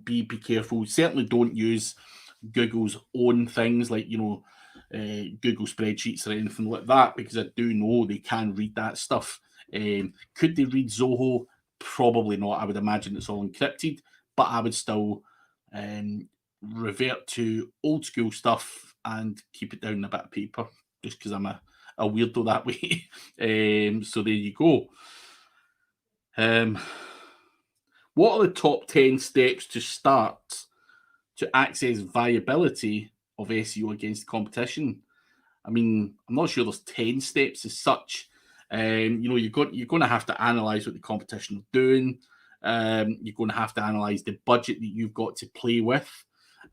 be careful. Certainly don't use Google's own things like, Google spreadsheets or anything like that, because I do know they can read that stuff. Could they read Zoho? Probably not. I would imagine it's all encrypted, but I would still revert to old school stuff and keep it down a bit of paper, just because I'm a weirdo that way. So there you go. What are the top 10 steps to start to access viability of SEO against competition? I mean, I'm not sure there's 10 steps as such. You're going to have to analyze what the competition are doing. You're going to have to analyze the budget that you've got to play with,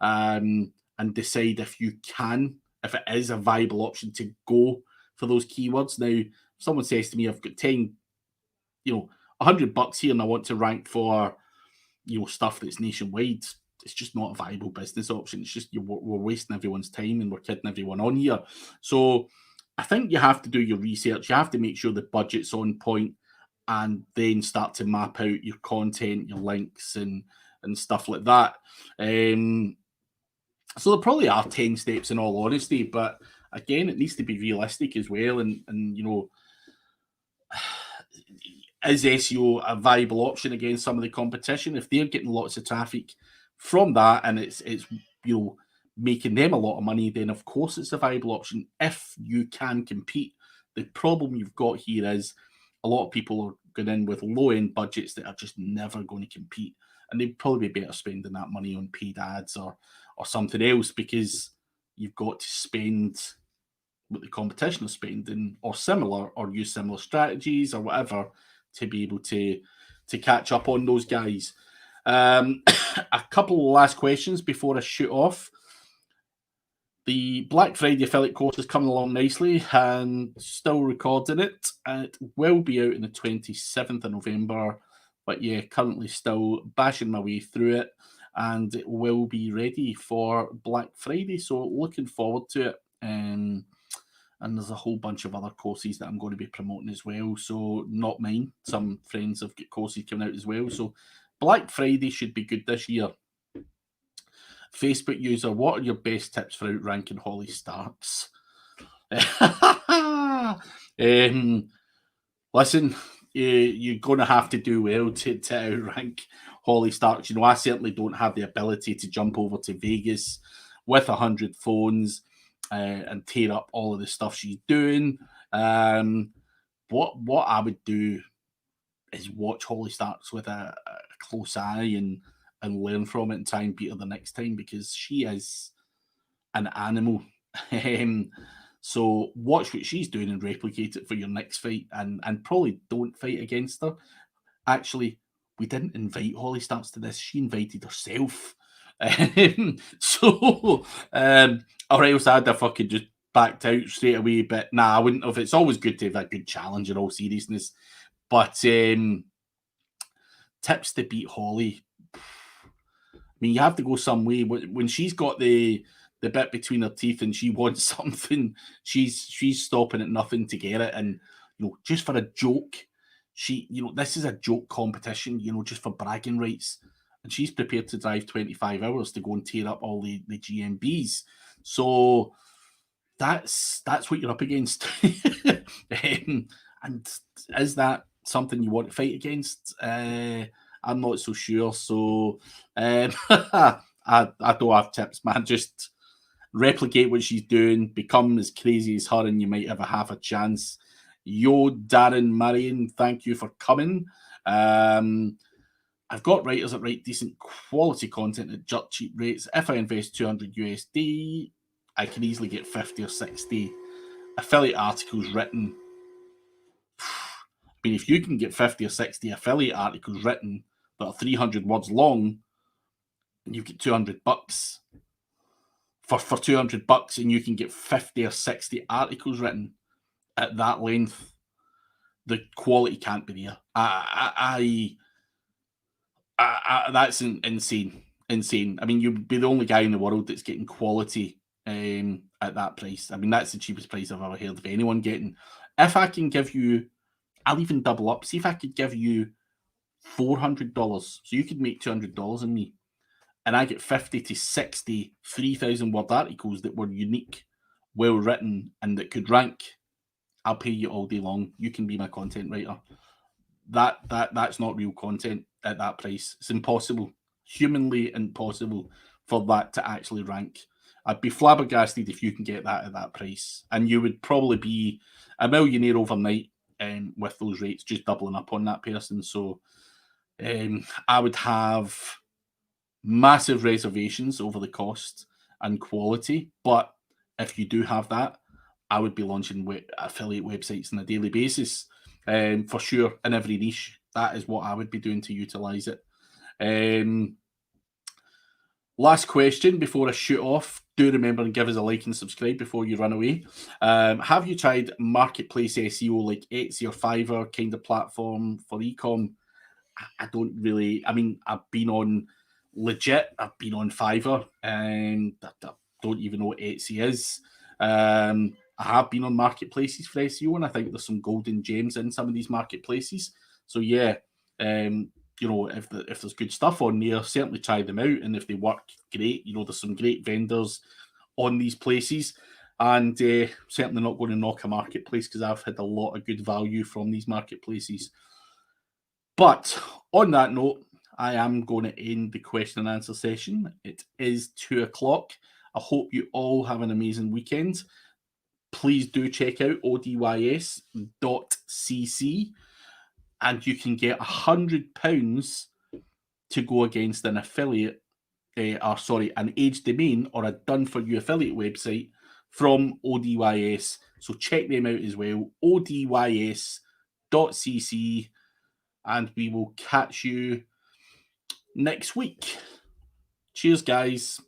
and decide if it is a viable option to go for those keywords. Now, if someone says to me, I've got 10, $100 here and I want to rank for, stuff that's nationwide, it's just not a viable business option. It's just we're wasting everyone's time and we're kidding everyone on here. So I think you have to do your research. You have to make sure the budget's on point, and then start to map out your content, your links, and stuff like that. So there probably are 10 steps in all honesty, but again, it needs to be realistic as well. And is SEO a viable option against some of the competition? If they're getting lots of traffic from that and it's making them a lot of money, then of course it's a viable option if you can compete. The problem you've got here is a lot of people are going in with low-end budgets that are just never going to compete, and they'd probably be better spending that money on paid ads or something else, because you've got to spend what the competition is spending or similar, or use similar strategies or whatever to be able to catch up on those guys. A couple of last questions before I shoot off. The Black Friday affiliate course is coming along nicely and still recording it. It will be out on the 27th of November, but yeah, currently still bashing my way through it, and it will be ready for Black Friday. So looking forward to it. And there's a whole bunch of other courses that I'm going to be promoting as well. So not mine. Some friends have got courses coming out as well. So Black Friday should be good this year. Facebook user, what are your best tips for outranking Holly Starks? Listen, you're going to have to do well to outrank Holly Starks. I certainly don't have the ability to jump over to Vegas with 100 phones and tear up all of the stuff she's doing. What I would do is watch Holly Starks with a close eye and learn from it and try and beat her the next time, because she is an animal. So watch what she's doing and replicate it for your next fight, and probably don't fight against her. Actually, we didn't invite Holly Starks to this. She invited herself. Or else I'd have fucking just backed out straight away. But nah, I wouldn't have. It's always good to have a good challenge in all seriousness. But tips to beat Holly. I mean, you have to go some way. When she's got the bit between her teeth and she wants something, she's stopping at nothing to get it. And just for a joke, this is a joke competition. Just for bragging rights, and she's prepared to drive 25 hours to go and tear up all the GMBs. So that's what you're up against. And is that something you want to fight against? I'm not so sure. So I don't have tips, man. Just replicate what she's doing, become as crazy as her, and you might have a half a chance. Yo, Darren Marion, thank you for coming. I've got writers that write decent quality content at dirt cheap rates. If I invest 200 USD, I can easily get 50 or 60 affiliate articles written. I mean, if you can get 50 or 60 affiliate articles written that are 300 words long, and you get $200 for $200, and you can get 50 or 60 articles written at that length, the quality can't be there. That's insane. I mean, you'd be the only guy in the world that's getting quality at that price. I mean, that's the cheapest price I've ever heard of anyone getting. If I can give you, I'll even double up. See if I could give you $400. So you could make $200 in me. And I get 50 to 60 3,000 word articles that were unique, well written, and that could rank. I'll pay you all day long. You can be my content writer. That's not real content at that price. It's impossible, humanly impossible for that to actually rank. I'd be flabbergasted if you can get that at that price, and you would probably be a millionaire overnight with those rates, just doubling up on that person. So I would have massive reservations over the cost and quality, but if you do have that, I would be launching affiliate websites on a daily basis, for sure, in every niche. That is what I would be doing to utilize it. Last question before I shoot off. Do remember and give us a like and subscribe before you run away. Have you tried marketplace SEO like Etsy or Fiverr kind of platform for ecom? I don't really. I mean, I've been on legit. I've been on Fiverr, and I don't even know what Etsy is. I have been on marketplaces for SEO, and I think there's some golden gems in some of these marketplaces. So yeah, you know, if there's good stuff on there, certainly try them out, and if they work, great. You know, there's some great vendors on these places, and certainly not going to knock a marketplace because I've had a lot of good value from these marketplaces. But on that note, I am going to end the question and answer session. It is 2:00. I hope you all have an amazing weekend. Please do check out odys.cc, and you can get £100 to go against an affiliate, an age domain or a done-for-you affiliate website from ODYS. So check them out as well, odys.cc, and we will catch you next week. Cheers, guys.